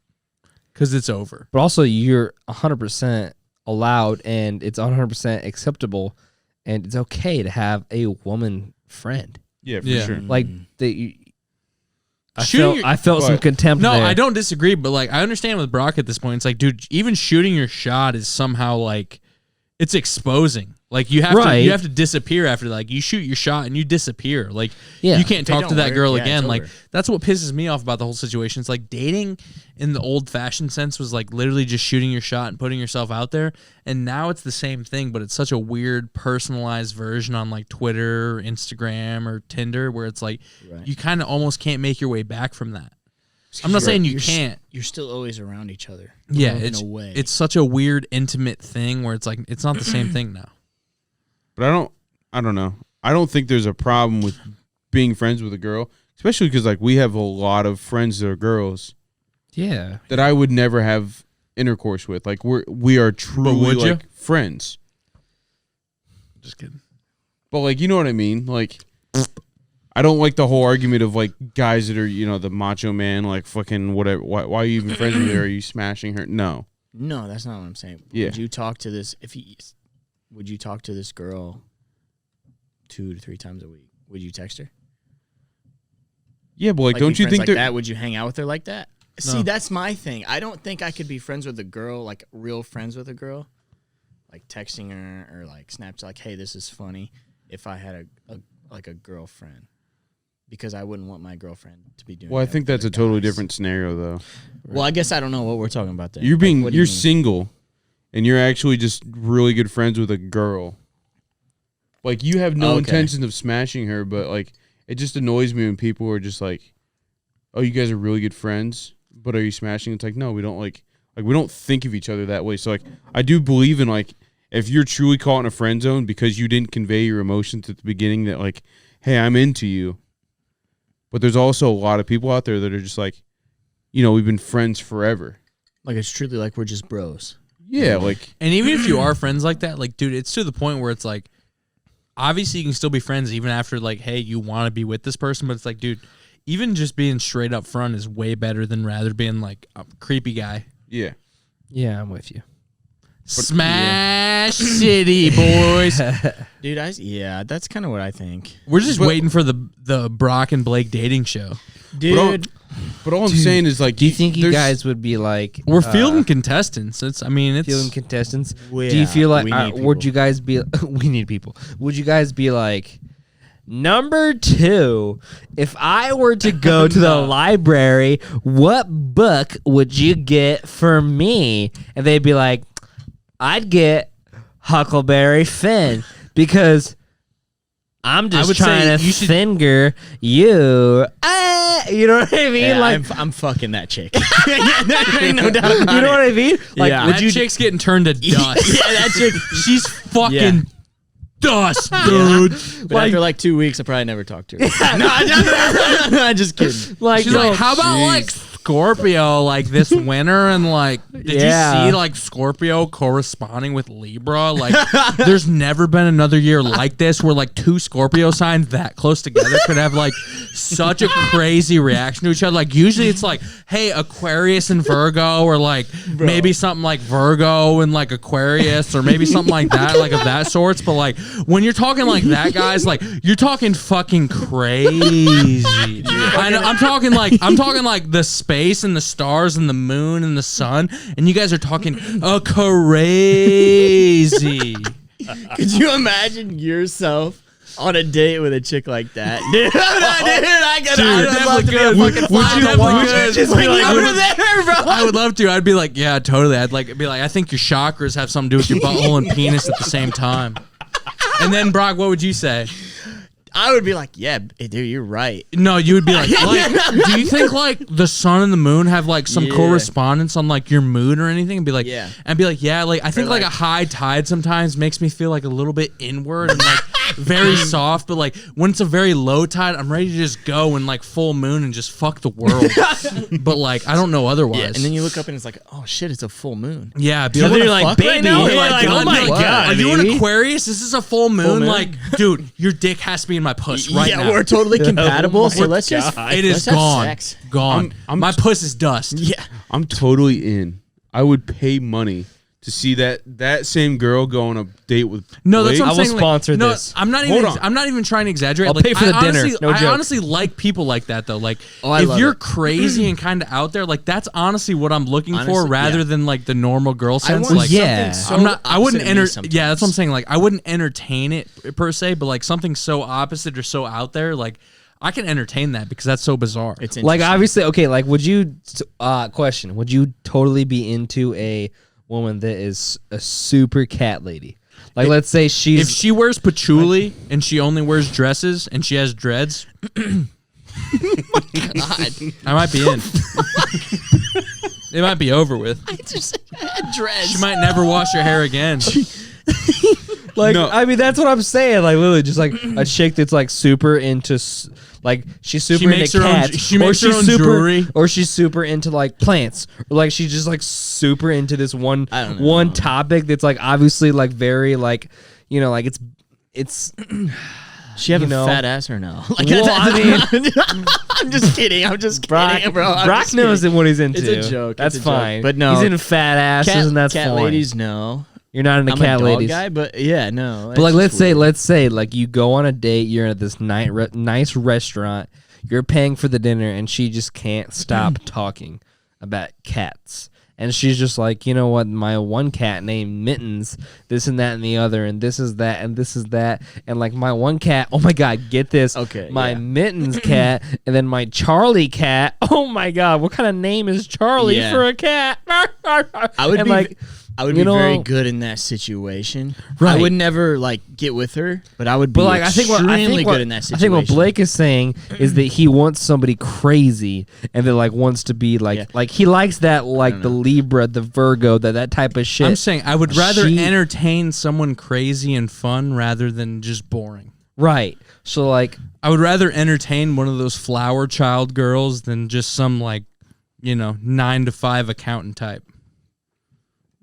because it's over. but also, you're 100% allowed, and it's 100% acceptable, and it's okay to have a woman friend. Yeah, for Yeah. sure. Like I Shooting felt, your- I felt some What? contempt. No, there. I don't disagree, but like I understand with Brock at this point. It's like, dude, even shooting your shot is somehow like it's exposing. Like you have Right. to disappear after like you shoot your shot and you disappear. Like Yeah. you can't They talk don't to that work. girl Yeah, again. it's Like over. that's what pisses me off about the whole situation. It's like dating in the old fashioned sense was like literally just shooting your shot and putting yourself out there. And now it's the same thing, but it's such a weird personalized version on like Twitter or Instagram or Tinder where it's like Right. you kind of almost can't make your way back from that. I'm not saying you You're s- can't. You're still always around each other. Yeah, in it's a way. it's such a weird intimate thing where it's like it's not the same thing now. But I don't know. I don't think there's a problem with being friends with a girl, especially because like we have a lot of friends that are girls. Yeah. That I would never have intercourse with. Like we are truly like friends. Just kidding. But like, you know what I mean? Like, I don't like the whole argument of like guys that are, you know, the macho man, like fucking whatever. Why are you even friends with her? Are you smashing her? No. No, that's not what I'm saying. Yeah. Would you talk to this would you talk to this girl 2 to 3 times a week? Would you text her? Yeah, but like don't be you think like that? Would you hang out with her like that? No. See, that's my thing. I don't think I could be friends with a girl, like real friends with a girl, like texting her or like Snapchat, like, hey, this is funny, if I had a girlfriend, because I wouldn't want my girlfriend to be doing. Well, I that think with that's a other totally guys. different scenario though. Well, I guess I don't know what we're talking about there. You're being What do you're you mean? single and you're actually just really good friends with a girl. Like you have no intention of smashing her, but like it just annoys me when people are just like, "Oh, you guys are really good friends, but are you smashing?" It's like, "No, we don't like we don't think of each other that way." So like I do believe in like if you're truly caught in a friend zone because you didn't convey your emotions at the beginning that like, "Hey, I'm into you." But there's also a lot of people out there that are just like, you know, we've been friends forever. Like it's truly like we're just bros. Yeah, like And even if you are friends like that, like, dude, it's to the point where it's like, obviously you can still be friends even after like, hey, you want to be with this person, but it's like, dude, even just being straight up front is way better than rather being like a creepy guy. yeah. Yeah, I'm with you. Smash City, boys. Dude, that's kind of what I think. We're just waiting for the Brock and Blake dating show. Dude, But all I'm saying is like, Do you think you there's- guys would be like We're fielding contestants. It's fielding contestants? Well, Do you feel like we need would people. you guys be we need people? Would you guys be like number 2, if I were to go to the library, what book would you get for me? And they'd be like, I'd get Huckleberry Finn because I'm I just would trying say to you should- finger you. You know what I mean? yeah, like, I'm fucking that chick. Ain't no doubt about you know it. what I mean? Like, Yeah. would That you? chick's getting turned to dust. Yeah, that chick. She's fucking Yeah. dust, dude. But after like 2 weeks, I probably never talked to her. No, I'm just kidding. Like, She's like, how about like Scorpio like this winter? And like, did Yeah. you see like Scorpio corresponding with Libra? Like, there's never been another year like this where like 2 Scorpio signs that close together could have like such a crazy reaction to each other. Like, usually it's like, hey, Aquarius and Virgo, or like maybe something like Virgo and like Aquarius, or maybe something like that, like of that sorts. But like when you're talking like that, guys, like you're talking fucking crazy. I know, I'm talking like the space and the stars and the moon and the sun, and you guys are talking crazy. Could you imagine yourself on a date with a chick like that? Dude, I would love to be a fucking Would you just be like, over there, bro. I would love to. I'd be like, yeah, totally. I'd like be like, I think your chakras have something to do with your butthole and penis at the same time. And then Brock, what would you say? I would be like, yeah, dude, you're right. No, you would be like, do you think like the sun and the moon have like some Yeah. correspondence on like your mood or anything? And be like, Yeah. and be like, yeah, like I think like like- a high tide sometimes makes me feel like a little bit inward and like very soft, but like when it's a very low tide, I'm ready to just go and like full moon and just fuck the world. But like I don't know otherwise. Yeah, and then you look up and it's like, oh shit, it's a full moon. yeah, be So like, then you're like, baby, now? you're Yeah, like, dude, oh I'd my be like, God, are you an baby. Aquarius? This is a full moon. moon? Like, dude, your dick has to be in my puss right yeah, now. we're totally compatible. So let's just It is let's have gone. sex. Gone. My puss is dust. Yeah, I'm totally in. I would pay money to see that same girl go on a date with No, that's Blake. what I'm I will saying. sponsor no, this. I'm not Hold even. on. I'm not even trying to exaggerate. I'll like, pay for the I dinner. honestly, No I joke. honestly like people like that though. Like, I if love you're it. crazy and kind of out there, like that's honestly what I'm looking for, Honestly, rather yeah. than like the normal girl sense. want Like, yeah. something so I'm not. I wouldn't opposite of me enter. Yeah, that's what I'm sometimes. saying. Like, I wouldn't entertain it per se, but like something so opposite or so out there, like I can entertain that because that's so bizarre. it's Like, interesting. obviously, okay, like, would you, question, would you totally be into a woman that is a super cat lady? Like, let's say if she's, she wears patchouli and she only wears dresses and she has dreads, I might be in. It might be over with. dress. She might never wash her hair again. like, No. I mean, that's what I'm saying. Like, literally, just like a chick that's like super into Like she's super makes into her own- cats, she makes her she's own super, jewelry. or she's super into like plants, or like she's just like super into this one I don't know. one topic that's like obviously like very like like it's. She have You a know? fat ass or no? Like, Well, I mean, I'm just kidding. I'm just kidding, bro. I'm Brock just knows kidding. what he's into. It's a joke. That's It's a joke. fine. But no, he's into fat asses, and that's cat fine. ladies, no. You're not into I'm cat a dog ladies. guy, but yeah, no. But like, let's say like you go on a date, you're at this nice restaurant, you're paying for the dinner, and she just can't stop talking about cats. And she's just like, you know what, my one cat named Mittens, this and that and the other, and this is that and this is that. And like my one cat, oh my God, get this. Okay, My yeah. Mittens cat, and then my Charlie cat. Oh my God, what kind of name is Charlie Yeah. for a cat? I would And, be like, I would you be very know- good in that situation. Right. I would never like get with her, but I would be But like I think extremely what good in that I situation. think what Blake is saying is that he wants somebody crazy and that like wants to be like Yeah. like he likes that like the Libra, the Virgo, that type of shit. I'm saying I would rather She- entertain someone crazy and fun rather than just boring. Right. So like I would rather entertain one of those flower child girls than just some like, 9 to 5 accountant type.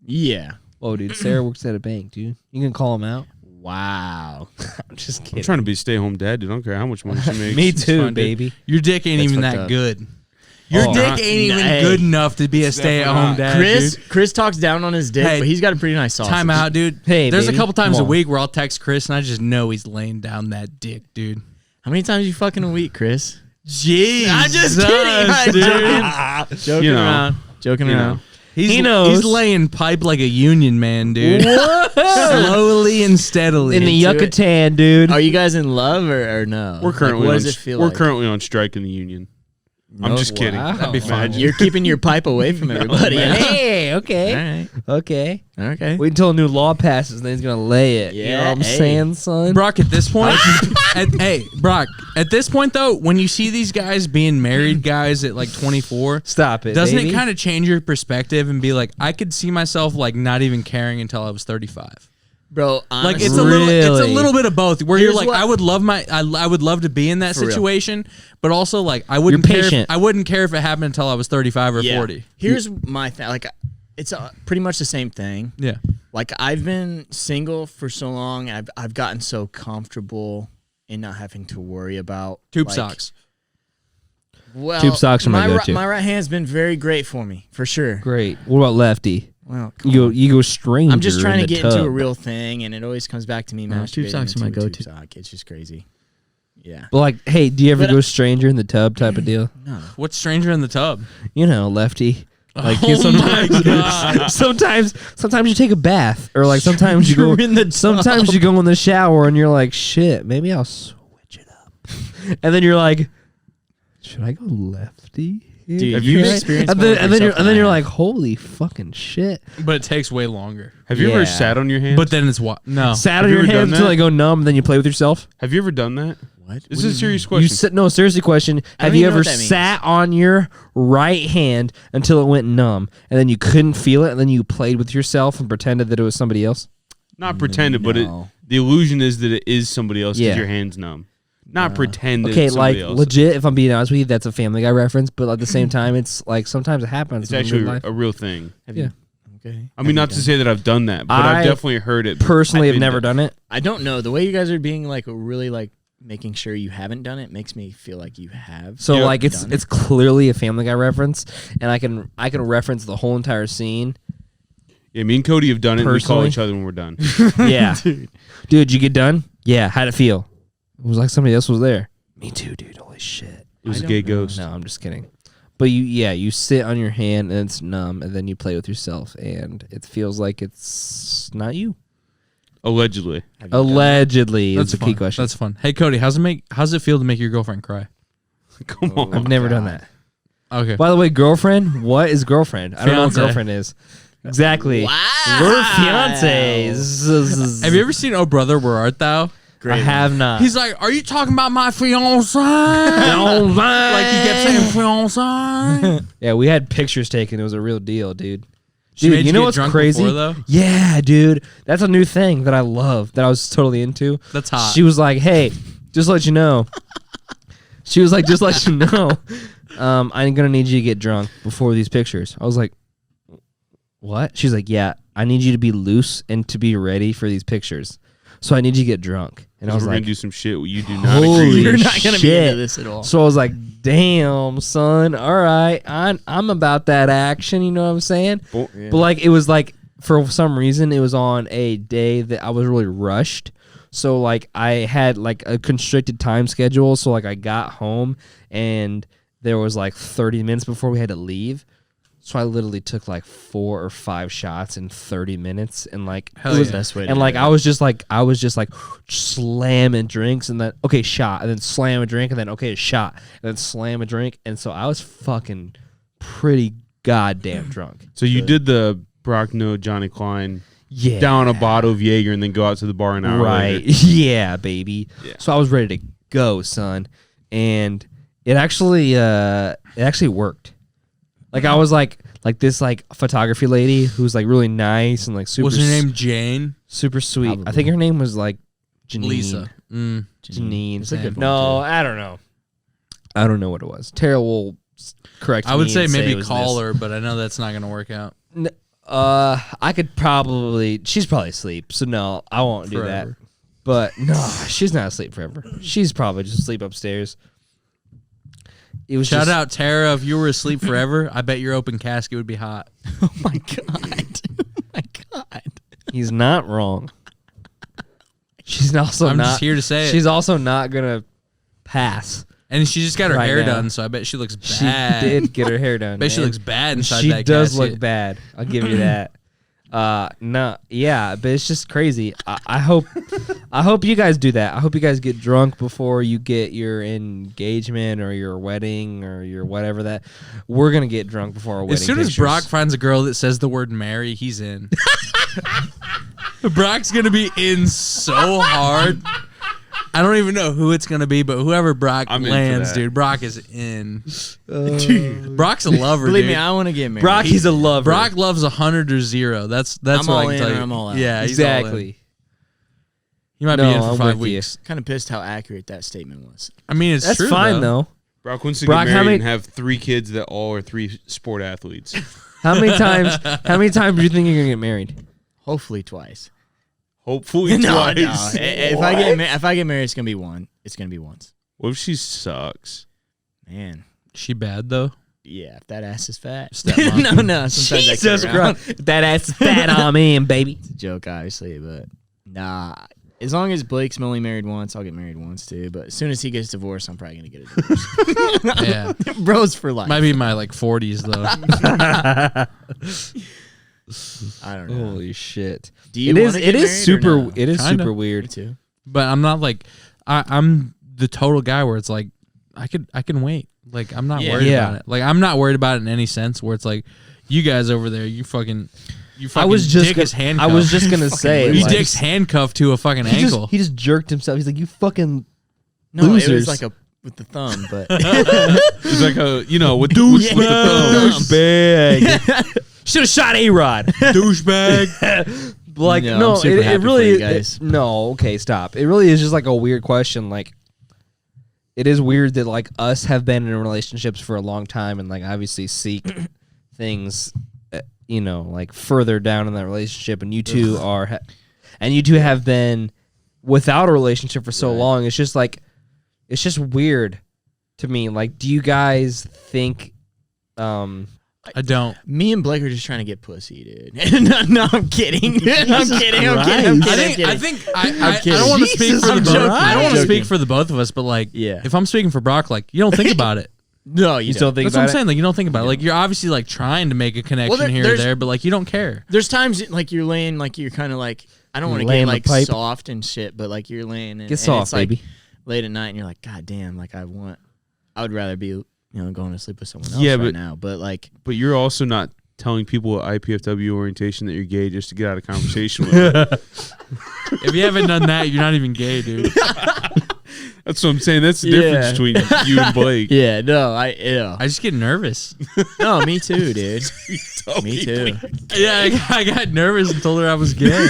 Yeah. oh dude, Sarah works at a bank, dude. You can call him out. Wow. I'm just I'm kidding. trying to be a stay-home dad, dude. I don't care how much money she makes. Me It's too, fine, dude. baby. Your dick ain't That's even fucked that up. good. Your Oh. dick Nah, ain't even hey. good enough to be a stay-at-home not. dad, Chris dude. Chris talks down on his dick, Hey, but he's got a pretty nice sausage. Time out, dude. Hey, there's baby, a couple times come a on. week where I'll text Chris and I just know he's laying down that dick, dude. How many times you fucking a week, Chris? Jeez, I'm just kidding. I'm dude. Joking You know. around. Joking You around. know. He knows. He's laying pipe like a union man, dude. Slowly and steadily. In the Into it. Yucatan, dude. Are you guys in love or no? We're currently what on, does it feel we're like? currently on strike in the union. I'm just kidding. Wow. That'd be fun. You're keeping your pipe away from everybody. huh? Hey, All okay. right. Okay. Okay. Wait until a new law passes, then he's gonna lay it. You know Yeah, what I'm hey. saying, son? Brock, at this point, Brock, at this point though, when you see these guys being married guys at like 24, Stop it. doesn't baby. it kind of change your perspective and be like, I could see myself like not even caring until I was 35? Bro, Like honestly, it's a Really? little bit of both. Where Here's you're like, what- I would love to be in that For real. situation, but also like I wouldn't You're care. patient. I wouldn't care if it happened until I was 35 or yeah. 40. Here's my thing. Like, it's pretty much the same thing. Yeah. Like, I've been single for so long. I've gotten so comfortable in not having to worry about Tube like, socks. Well, Tube socks are my ri- go-to. My right hand's been very great for me, for sure. Great. What about lefty? Well, You go stranger. I'm just trying in to the get into a tub. real thing, and it always comes back to me No, tube masturbating socks are my into a go-to. tube sock. It's just crazy. Yeah. But like, hey, do you ever But, go stranger in the tub type of deal? No. What's stranger in the tub? You know, lefty. Like Oh sometimes, my God. sometimes you take a bath, or like sometimes you go You're in the sometimes tub. you go in the shower and you're like, shit, maybe I'll switch it up, and then you're like, should I go lefty? here? Dude, Have you've you- experienced and more then, of and then you're yourself and then than you're I like, have. holy fucking shit! But it takes way longer. Have you Yeah. ever sat on your hands? But then it's what? No. Sat Have on you your ever done hands until that? they go numb, and then you play with yourself. have you ever done that? What? This is a serious You question. sit, no, seriously, question. I Have don't you even know ever what that means. sat on your right hand until it went numb, and then you couldn't feel it, and then you played with yourself and pretended that it was somebody else? Not pretended, but No. the illusion is that it is somebody else because Yeah. your hand's numb. Not pretend that Okay, it's like somebody else. legit. If I'm being honest with you, that's a Family Guy reference, but at the same time, it's like sometimes it happens. It's in actually real life. a real thing. Yeah. Okay. I mean, not to say that I've done that, but I I've definitely heard it. Personally, I've have been never done it. I don't know. The way you guys are being like really like making sure you haven't done it makes me feel like you have. So Yeah. like it's Done it's clearly a Family Guy reference, and I can reference the whole entire scene. Yeah, me and Cody have done it. And we call Personally? each other when we're done. Yeah, dude, you get done? Yeah, how'd it feel? It was like somebody else was there. Me too, dude. Holy shit. It was I a gay don't know. ghost. No, I'm just kidding. But you sit on your hand and it's numb, and then you play with yourself, and it feels like it's not you. Allegedly. Have you done it? Allegedly, is the fun. key question. That's fun. Hey Cody, how's it feel to make your girlfriend cry? Come on. I've never done that. Okay. By the way, girlfriend, what is girlfriend? I don't know what Fiancé. girlfriend is. Exactly. Wow. We're fiancés. Have you ever seen Oh Brother, Where Art Thou? I have not. He's like, are you talking about my fiance? Like he kept saying fiance. Yeah, we had pictures taken. It was a real deal, dude. She made Dude, you you know get what's drunk crazy? before, though? Yeah, dude. That's a new thing that I love, that I was totally into. That's hot. She was like, hey, just to let you know, She was like, just let you know, I'm gonna need you to get drunk before these pictures. I was like, what? She's like, yeah, I need you to be loose and to be ready for these pictures. So I need you to get drunk. And I was we're like, gonna do some shit you do not holy agree. You're not gonna be shit. into this at all. So I was like, damn, son. All right, I'm about that action. You know what I'm saying? Well, Yeah. But like, it was like, for some reason, it was on a day that I was really rushed. So like, I had like a constricted time schedule. So like, I got home and there was like 30 minutes before we had to leave. So I literally took like 4 or 5 shots in 30 minutes, and like Hell it was, yeah. Best way to and do like it. I was just like slamming drinks, and then okay shot, and then slam a drink, and then okay a shot, and then slam a drink, and so I was fucking pretty goddamn drunk. So you did the Brock No Johnny Klein Yeah, down a bottle of Jaeger and then go out to the bar an hour right? later. Yeah, baby. Yeah. So I was ready to go, son, and it actually worked. Like I was like this like photography lady who's like really nice and like super. Was her name Jane? super sweet? I Probably. think her name was like Janine. Lisa. Janine. It's a good one, No, I don't know. I don't know what it was. Tara will correct me. I would say and maybe it was call this. her, but I know that's not gonna work out. I could probably. She's probably asleep, so no, I won't do that. Forever. But no, she's not asleep forever. She's probably just asleep upstairs. It was Shout just, out Tara. If you were asleep forever, I bet your open casket would be hot. Oh my god. Oh my god. He's not wrong. She's also I'm not. just here to say it. She's also not gonna pass. And she just got her Right hair now. done, so I bet she looks She bad. did get her hair done. Bet she man. looks bad inside She that does casket. look bad. I'll give you that. No, yeah, but it's just crazy. I hope you guys do that. I hope you guys get drunk before you get your engagement or your wedding or your whatever that. We're gonna get drunk before our wedding. As soon as pictures. Brock finds a girl that says the word marry, he's in. Brock's gonna be in so hard. I don't even know who it's gonna be, but whoever Brock I'm in for lands, that. dude, Brock is in. Brock's a lover, Believe dude. me, I want to get married. Brock, he's a lover. Brock loves 100 or 0. That's I'm what all I can in tell or you. I'm all out. Yeah, he's all in. exactly. He might No, be in for I'm 5 with you. weeks. kind of pissed how accurate that statement was. I mean, it's That's true. fine though. Brock wants to Brock, get how married many- and have 3 kids that all are 3 sport athletes. How many times? How many times do you think you're gonna get married? Hopefully twice. Hopefully No, twice. If I get married, it's gonna be one. It's gonna be once. What if she sucks? Man. She bad though. Yeah, if that ass is fat. Stepmom. no. Sometimes Jesus I kid around. Christ, that ass is fat on me, baby. It's a joke, obviously, but nah. As long as Blake's only married once, I'll get married once too. But as soon as he gets divorced, I'm probably gonna get a divorce. Yeah, Bros for life. might be my like 40s though. I don't know. Holy shit! Do you It is. wanna It get is married or super. no? It is Kinda. super Me weird. too. But I'm not like I'm the total guy where it's like I can wait. Like I'm not Yeah. worried Yeah. about it. Like I'm not worried about it in any sense where it's like you guys over there, you fucking I was just. dick is Gonna, I handcuffed. was just gonna say. you like, dick's handcuffed to a fucking he ankle. Just, he just jerked himself. He's like, you fucking. No, it Losers. was like a with the thumb, but It's like a, with douche with the thumb. douchebag. Should have shot A-Rod. douchebag. Like No, no, I'm super it happy for really you guys. no. Okay, stop. It really is just like a weird question. Like, it is weird that like us have been in relationships for a long time and like obviously seek things, like further down in that relationship, and you two are, and you two have been without a relationship for so long. It's just like, it's just weird to me. Like, do you guys think? I don't. me and Blake are just trying to get pussy, dude. no, I'm kidding. I'm kidding. I'm kidding. I'm kidding. I think I kidding. don't want to speak for the Jesus, both. I'm I don't want to joking. speak for the both of us, but like, Yeah. if I'm speaking for Brock, like, you don't think about it. No, You still think That's what about I'm saying. Like, you don't think about it. Like, you're obviously like trying to make a connection there- here or there's- there, but like, you don't care. There's times like you're laying, like you're kind of like I don't want to Laying get the like pipe. soft and shit, but like you're laying and, Get soft, it's, like, baby. late at night and you're like, God damn, like I would rather be going to sleep with someone else Yeah, right but- now, but like But you're also not telling people at IPFW orientation that you're gay just to get out of conversation with them. If you haven't done that, you're not even gay, dude. That's what I'm saying. That's the difference between you and Blake. Yeah, no, I I just get nervous. no, me too, dude. Me too. Yeah, I got nervous and told her I was gay.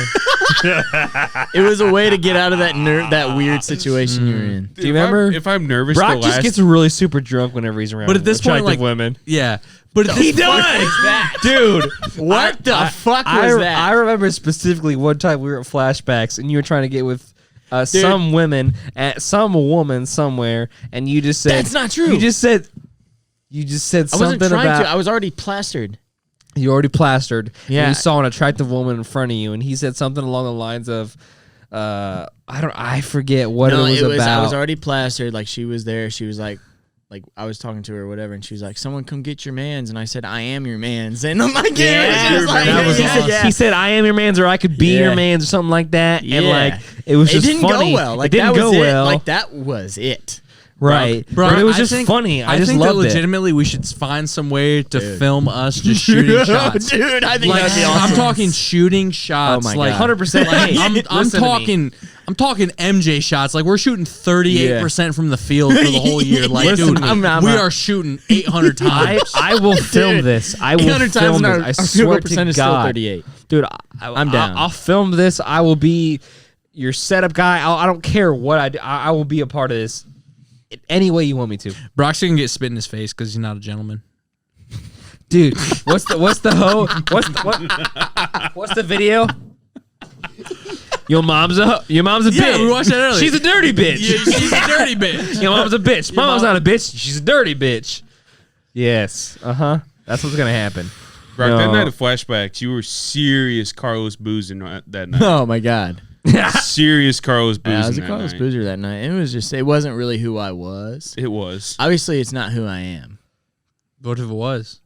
It was a way to get out of that weird situation you're in. Do you remember? If I'm nervous, Brock just gets really super drunk whenever he's around. But at this point, attractive like women. Yeah, but at He this point, does, dude. What the fuck was that? I remember specifically one time we were at flashbacks and you were trying to get with some women at some woman somewhere, and you just said That's not true. You just said I something wasn't trying about to. I was already plastered. you already plastered. Yeah. and you saw an attractive woman in front of you, and he said something along the lines of, I forget what it was about. I was already plastered. Like she was there. She was like I was talking to her or whatever, and she was like, "Someone come get your mans," and I said, "I am your mans," and I'm like, Yeah, it was like, that was yeah, awesome. yeah. He said, "I am your man's," or "I could be your man's," or something like that. Yeah. And like it was just didn't funny. go well. Like it didn't that was go it. well. Like that was it. Right, Bro, but it was I just think- funny. I just think that loved it. legitimately we should find some way to film us just shooting shots. Dude, I think Like, that'd be awesome. I'm talking shooting shots. Oh my like God. 100%. Like, I'm Listen to me. talking MJ shots. Like we're shooting 38% from the field for the whole year. Like, Listen dude, to me. we are shooting 800 times. I will film this. I will 800 times film and this. our I field swear goal to percent is still God, 38. dude. I'm down. I'll film this. I will be your setup guy. I don't care what I do. I will be a part of this in any way you want me to. Brock's gonna get spit in his face because he's not a gentleman. Dude, what's the video? Your mom's a bitch. Yeah, we watched that earlier. She's a dirty bitch. Yeah, she's a dirty bitch. Your mom's a bitch. My mom's not a bitch. She's a dirty bitch. Yes. That's what's gonna happen. Brock, No. that night of flashbacks, you were serious Carlos boozing that night. Oh my God. Serious Carlos boozing I was a that Carlos night. Boozer that night. It wasn't really who I was. It was. Obviously, it's not who I am. What if it was?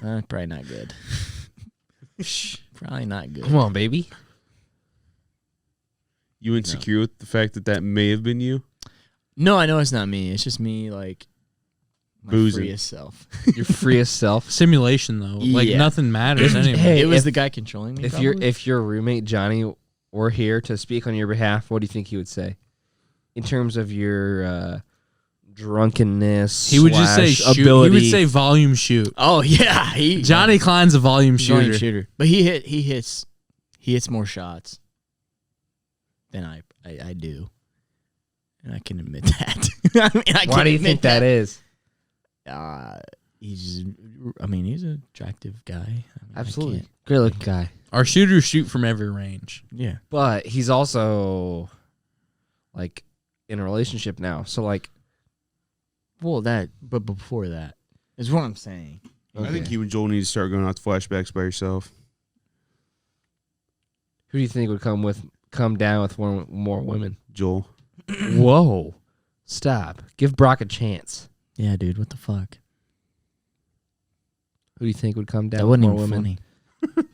Probably not good. Probably not good. Come on, baby. You insecure with the fact that may have been you? No, I know it's not me. It's just me, like, my Boozing. freest self. Your freest self. Simulation though. Like Yeah. nothing matters anyway. Hey, It was if- the guy controlling me. If your roommate Johnny were here to speak on your behalf, what do you think he would say in terms of your drunkenness? He would just say / shoot. ability. He would say volume shoot. Oh yeah, Johnny Klein's a volume he's a shooter. shooter, but he hits more shots than I do, and I can admit that. Why do you think that is? He's an attractive guy. Absolutely, can't- great looking guy. Our shooters shoot from every range. Yeah. But he's also like in a relationship now. So like, But before that is what I'm saying. I think you and Joel need to start going out to flashbacks by yourself. who do you think would come down with more women? Joel. Whoa, stop! Give Brock a chance. Yeah, dude. What the fuck? Who do you think would come down That with wasn't more even women? funny.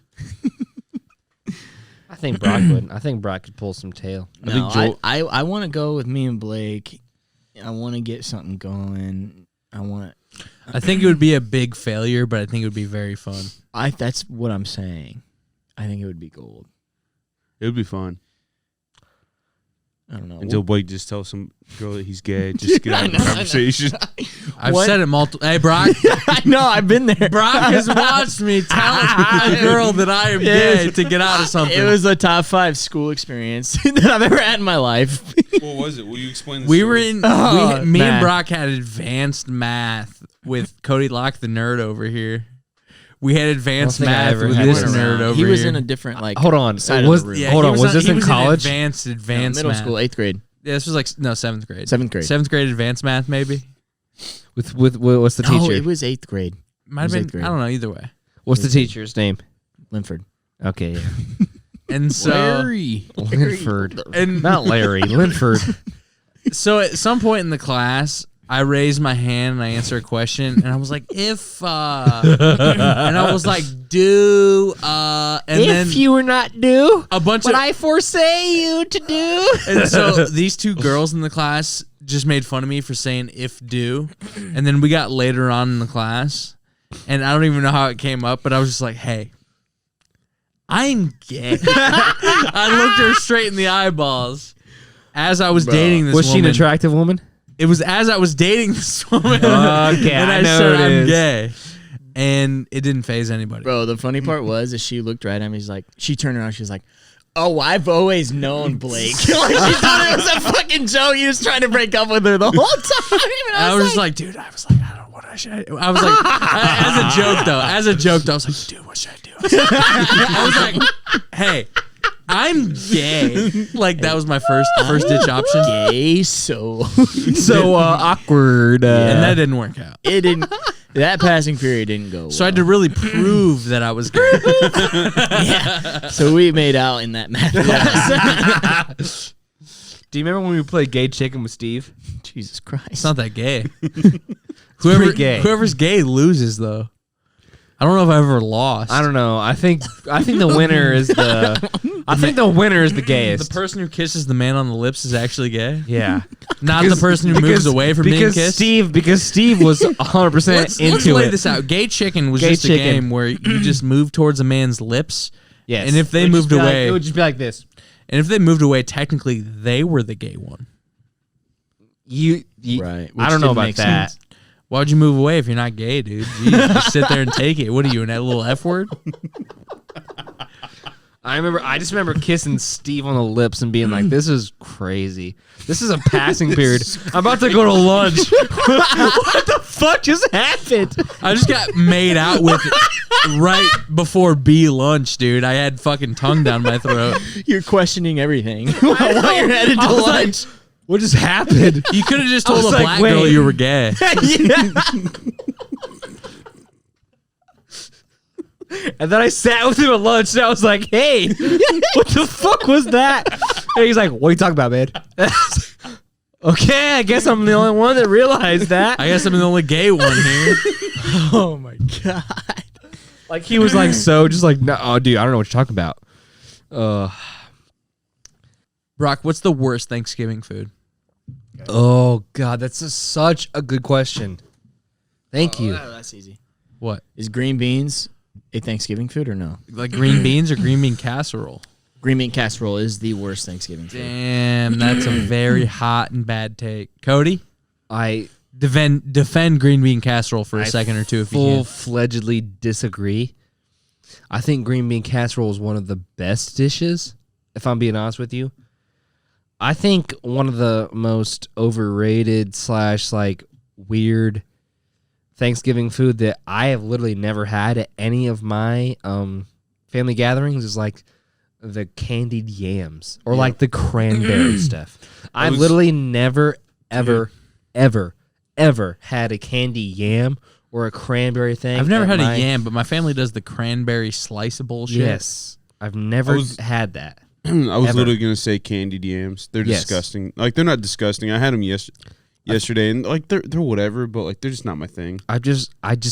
I think Brock would. I think Brock could pull some tail. I think Joel- I want to go with me and Blake. I want to get something going. I think it would be a big failure, but I think it would be very fun. That's what I'm saying. I think it would be gold. It would be fun. I don't know. Until Blake just tells some girl that he's gay. Just get out of the conversation. I've What? said it multiple. Hey, Brock. I know. I've been there. Brock has watched me tell a girl that I am gay to get out of something. It was a top 5 school experience that I've ever had in my life. What was it? Will you explain the We story? were in. Oh, me and math. Brock had advanced math with Cody Locke, the nerd over here. We had advanced think I math ever with had this one nerd over He was here. in a different Hold on. side of Was- the room. Yeah, Hold he on, was this he in college? advanced Middle math. school, 8th grade. Yeah, this was like 7th grade. 7th grade. 7th grade advanced math, maybe. With what's the No, teacher? it was 8th grade. Might It was have 8th been. grade. I don't know. Either way. What's the teacher's name? Linford. Okay, yeah. And so, Linford. and Not Larry. Linford. so at some point in the class, I raised my hand and I answered a question, and I was like, "If," and I was like, "Do," and then you were not due, a bunch of I foresay you to do. And so these two girls in the class just made fun of me for saying "if do," and then we got later on in the class, and I don't even know how it came up, but I was just like, "Hey, I'm gay." I looked her straight in the eyeballs, as I was dating this Was she an woman. attractive woman? It was as I was dating this woman. Okay, and I I know said it I'm is. gay. And it didn't phase anybody. Bro, the funny part was that she looked right at me. She's like, she turned around. She's like, "Oh, I've always known Blake." Like she thought it was a fucking joke. He was trying to break up with her the whole time. And I was just like, dude, I was like, I don't know what I should. I was like, as a joke though, I was like, dude, what should I do? I was like, hey, I'm gay. Like that was my first ditch option, gay, so Awkward. and that didn't work out. it didn't. That passing period didn't go. So I had to really prove that I was gay. yeah. So we made out in that math class. Do you remember when we played Gay Chicken with Steve? Jesus Christ. It's not that gay. pretty gay. Whoever's gay loses though. I don't know if I ever lost. I don't know. I think the winner is the. I think the winner is the gayest. The person who kisses the man on the lips is actually gay. Yeah. Not the person who moves away from being kissed. Because Steve was 100% Let's into lay it. this out. Gay chicken was Gay just chicken. a game where you just moved towards a man's lips. Yes. And if they It would moved just be like- away, it would just be like this. and if they moved away, technically they were the gay one. You Right. I don't know about that. Why would you move away if you're not gay, dude? Jeez, just sit there and take it. What are you, in that little F word? I just remember kissing Steve on the lips and being like, "This is crazy. This is a passing period. I'm about to go to lunch. What the fuck just happened?" I just got made out with right before B lunch, dude. I had fucking tongue down my throat. You're questioning everything while you're headed to I was lunch. like, what just happened? You could have just I told was a like, black girl wait. you were gay. And then I sat with him at lunch and I was like, "Hey, what the fuck was that?" And he's like, "What are you talking about, man?" Okay, I guess I'm the only one that realized that. I guess I'm the only gay one here. Oh my god. Like he was like, "So just like, no, oh, dude, I don't know what you're talking about." Brock, what's the worst Thanksgiving food? Oh God, that's such a good question. Thank you. That's easy. What? Is green beans a Thanksgiving food or no? Like green beans or green bean casserole? Green bean casserole is the worst Thanksgiving food. Damn, that's a very hot and bad take. Cody, I defend green bean casserole for a second or two if you can. full-fledgedly disagree. I think green bean casserole is one of the best dishes, if I'm being honest with you. I think one of the most overrated / like weird Thanksgiving food that I have literally never had at any of my family gatherings is like the candied yams or like the cranberry stuff. I've literally never, ever had a candy yam or a cranberry thing. I've never at had my- a yam, but my family does the cranberry slice of bullshit. Yes. I've never had that. I was Ever. literally gonna say candied yams. They're Yes. disgusting. Like they're not disgusting. I had them yesterday, and like they're whatever, but like they're just not my thing. I just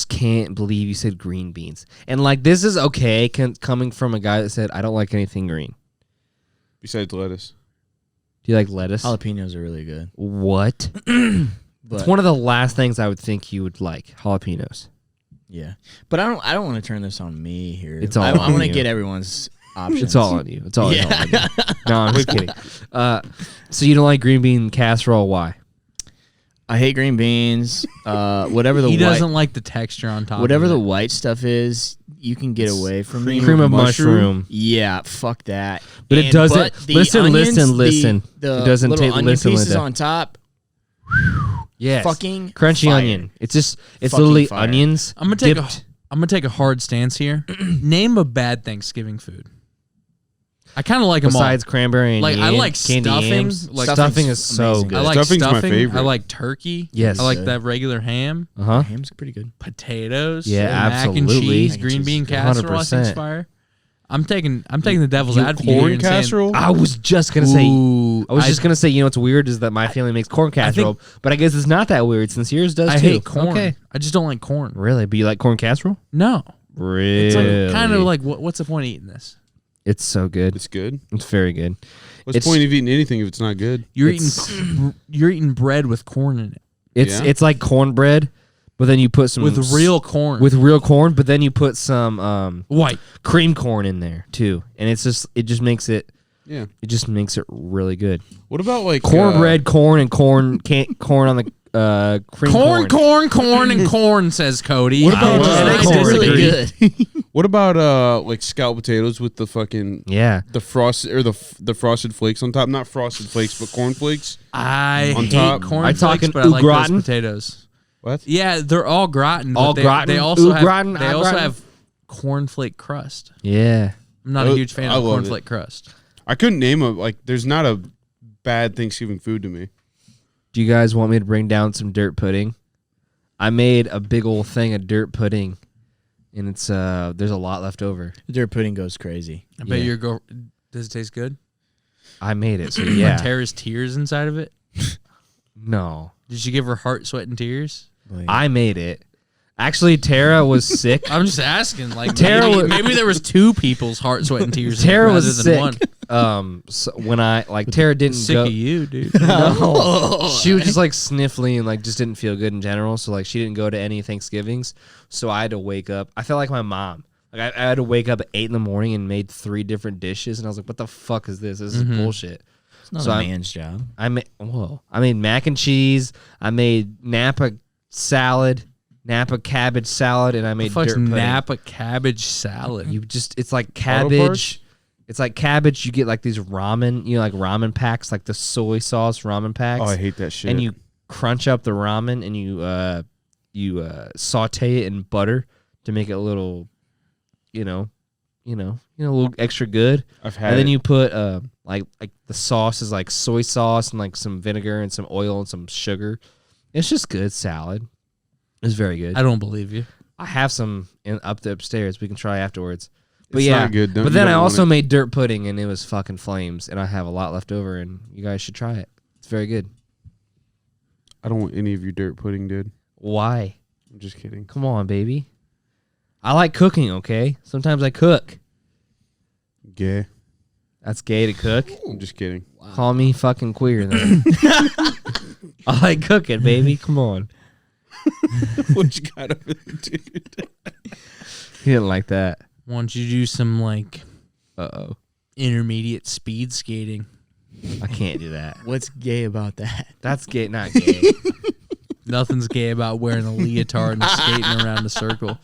can't believe you said green beans. And like this is okay coming from a guy that said I don't like anything green. Besides lettuce. Do you like lettuce? Jalapenos are really good. What? But It's one of the last things I would think you would like. Jalapenos. yeah. But I don't want to turn this on me here. It's all I on want to you. get everyone's options. It's all on you. It's all, Yeah. it's all on you. No, I'm just kidding. So you don't like green bean casserole? Why? I hate green beans. Whatever the He white, doesn't like the texture on top. whatever of the it. white stuff is, you can get away from me. Cream of mushroom. Yeah, fuck that. But it doesn't- the listen, onions, The, it doesn't little take onion listen, pieces listen. on top. Yes. Fucking crunchy fire. onion. It's Fucking literally fire. onions. I'm gonna take a hard stance here. Name a bad Thanksgiving food. I kind of like them all. Besides cranberry and Like, I yam, like candy stuffing. yams. Like, stuffing is so amazing. good. I like Stuffing's my stuffing. favorite. I like turkey. Yes. I like Good. that regular ham, Uh-huh. Ham's pretty good. potatoes. Yeah, mac and absolutely. cheese, Mac and green cheese bean is good. casserole. I think's 100%. fire. I'm taking the devil's advocate here Corn and saying, casserole? I was just gonna say. Ooh, I was just gonna say. You know what's weird is that my family makes corn casserole, but I guess it's not that weird since yours does I too. hate corn. Okay. I just don't like corn. Really? But you like corn casserole? No, Really? it's like kind of like what's the point of eating this? It's so good. It's good. It's very good. What's It's- the point of eating anything if it's not good? You're It's- eating bread with corn in it It's Yeah? it's like cornbread, but then you put some with real corn. with real corn, but then you put some white. cream corn in there too, and it just makes it Yeah. It just makes it really good. What about like Cornbread, corn, and corn on the cream Corn, and corn, says Cody. What about That makes it really good. What about like scalloped potatoes with the fucking the frosted or the frosted flakes on top? Not frosted flakes, but corn flakes. I On hate top. corn I flakes, talking but I like gratin? those potatoes. What? Yeah, they're all gratin. but All they, gratin? They also have. Gratin, They also gratin? have cornflake crust. Yeah. I'm not a huge fan I of love cornflake it. crust. I couldn't name a like. There's not a bad Thanksgiving food to me. Do you guys want me to bring down some dirt pudding? I made a big old thing of dirt pudding, and it's there's a lot left over. Dirt pudding goes crazy. I bet Yeah. your girl. Does it taste good? I made it, so Like yeah. Tara's tears inside of it. No, Did she give her heart, sweat, and tears? I made it. Actually, Tara was sick. I'm just asking. Like Tara maybe, was- maybe there was two people's heart, sweat, and tears. in it Tara rather was than sick. one. So when I Tara didn't Sick go. of you, dude. No. She was just like sniffly and like just didn't feel good in general. So like she didn't go to any Thanksgivings. So I had to wake up. I felt like my mom. Like I had to wake up at 8 a.m. and made 3 different dishes, and I was like, "What the fuck is this? This is bullshit." It's not So a I'm- man's job. I made mac and cheese. I made Napa salad, Napa cabbage salad, and I made Fuck's dirt pudding. Napa cabbage salad. It's like Auto cabbage. parts? It's like cabbage. You get like these ramen, like ramen packs, like the soy sauce ramen packs. Oh, I hate that shit. And you crunch up the ramen and you saute it in butter to make it a little, a little extra good. I've had And then it. you put like the sauce is like soy sauce and like some vinegar and some oil and some sugar. It's just good salad. It's very good. I don't believe you. I have some upstairs. We can try afterwards. But It's yeah, not good. but You then don't I want also it. made dirt pudding and it was fucking flames. And I have a lot left over and you guys should try it. It's very good. I don't want any of your dirt pudding, dude. Why? I'm just kidding. Come on, baby. I like cooking, okay? Sometimes I cook. Gay. That's gay to cook. I'm just kidding. Call me fucking queer then. I like cooking, baby. Come on. What you got over there, dude? He didn't like that. Why don't you do some like Uh-oh. intermediate speed skating? I can't do that. What's gay about that? That's gay, not gay. Nothing's gay about wearing a leotard and skating around a circle.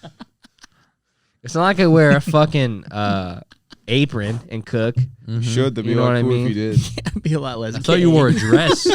It's not like I wear a fucking apron and cook. You should. That'd be You know all what I cool mean? if you did. It'd be a lot less. I thought you wore a dress.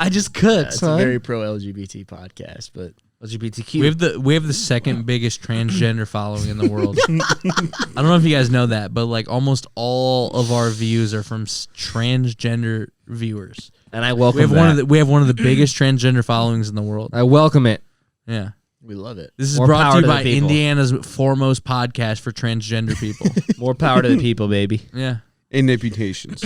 I just cook, It's a son. very pro LGBT podcast, but LGBTQ. We have the second biggest transgender following in the world. I don't know if you guys know that, but like almost all of our views are from transgender viewers. And I welcome We have that. we have one of the biggest transgender followings in the world. I welcome it. Yeah. we love it. This is More brought power to you to the by people. Indiana's foremost podcast for transgender people. More power to the people, baby. Yeah. And amputations.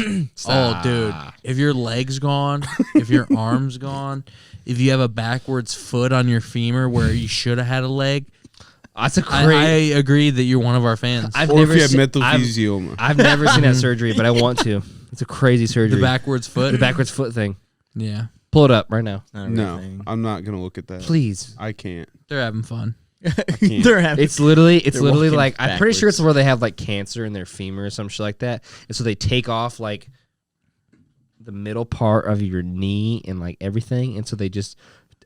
Oh, dude. If your leg's gone, if your arm's gone, if you have a backwards foot on your femur where you should have had a leg, That's a I great. agree that you're one of our fans. I've Or never if you have seen- mesothelioma. I've never seen that surgery, but I want to. It's a crazy surgery. The backwards foot? The backwards foot thing. Yeah. Pull it up right now. Not a real No, thing. I'm not going to look at that. Please. I can't. They're having fun. can't. They're having. It's literally They're like walking I'm pretty sure it's backwards. where they have like cancer in their femur or some shit like that. And so they take off like the middle part of your knee and like everything, and so they just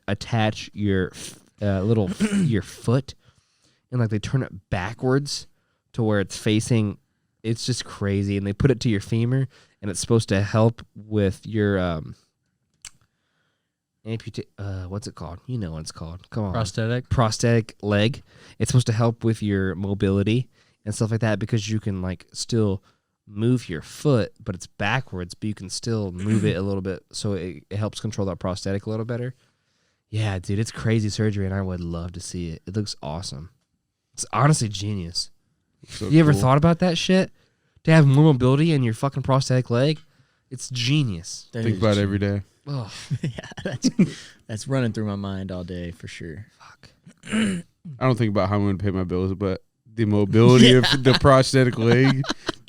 attach your little your foot, and like they turn it backwards to where it's facing. It's just crazy, and they put it to your femur, and it's supposed to help with your what's it called? You know what it's called. Come on. Prosthetic leg. It's supposed to help with your mobility and stuff like that because you can like still move your foot, but it's backwards, but you can still move it a little bit so it helps control that prosthetic a little better. Yeah, dude, it's crazy surgery and I would love to see it. It looks awesome. It's honestly genius. So You ever cool. thought about that shit? To have more mobility in your fucking prosthetic leg? It's genius. That Think is about it true. every day. Oh, Yeah, that's running through my mind all day for sure. fuck. I don't think about how I'm going to pay my bills, but the mobility of the prosthetic leg,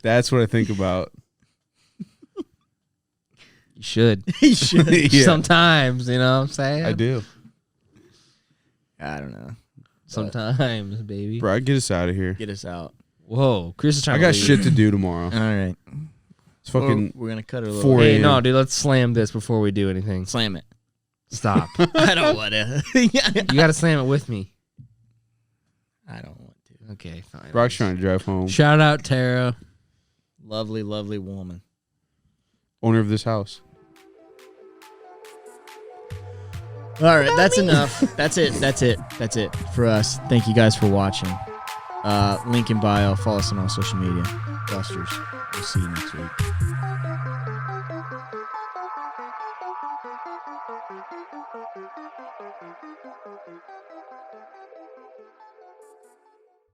that's what I think about. You should. You should. Yeah. Sometimes, you know what I'm saying? I do. I don't know. Sometimes, baby. Bro, get us out of here. Get us out. Whoa, Chris is trying I to got leave. shit to do tomorrow. All right. It's fucking We're gonna cut it a little. 4 Hey, a.m. no, dude, let's slam this before we do anything. Slam it. Stop. I don't want to. You got to slam it with me. I don't want to. Okay, fine. Brock's trying to drive home. Shout out Tara. Lovely, lovely woman. Owner of this house. All right, that's enough. That's it for us. Thank you guys for watching. Link in bio. Follow us on all social media. Busters. We'll see you next week.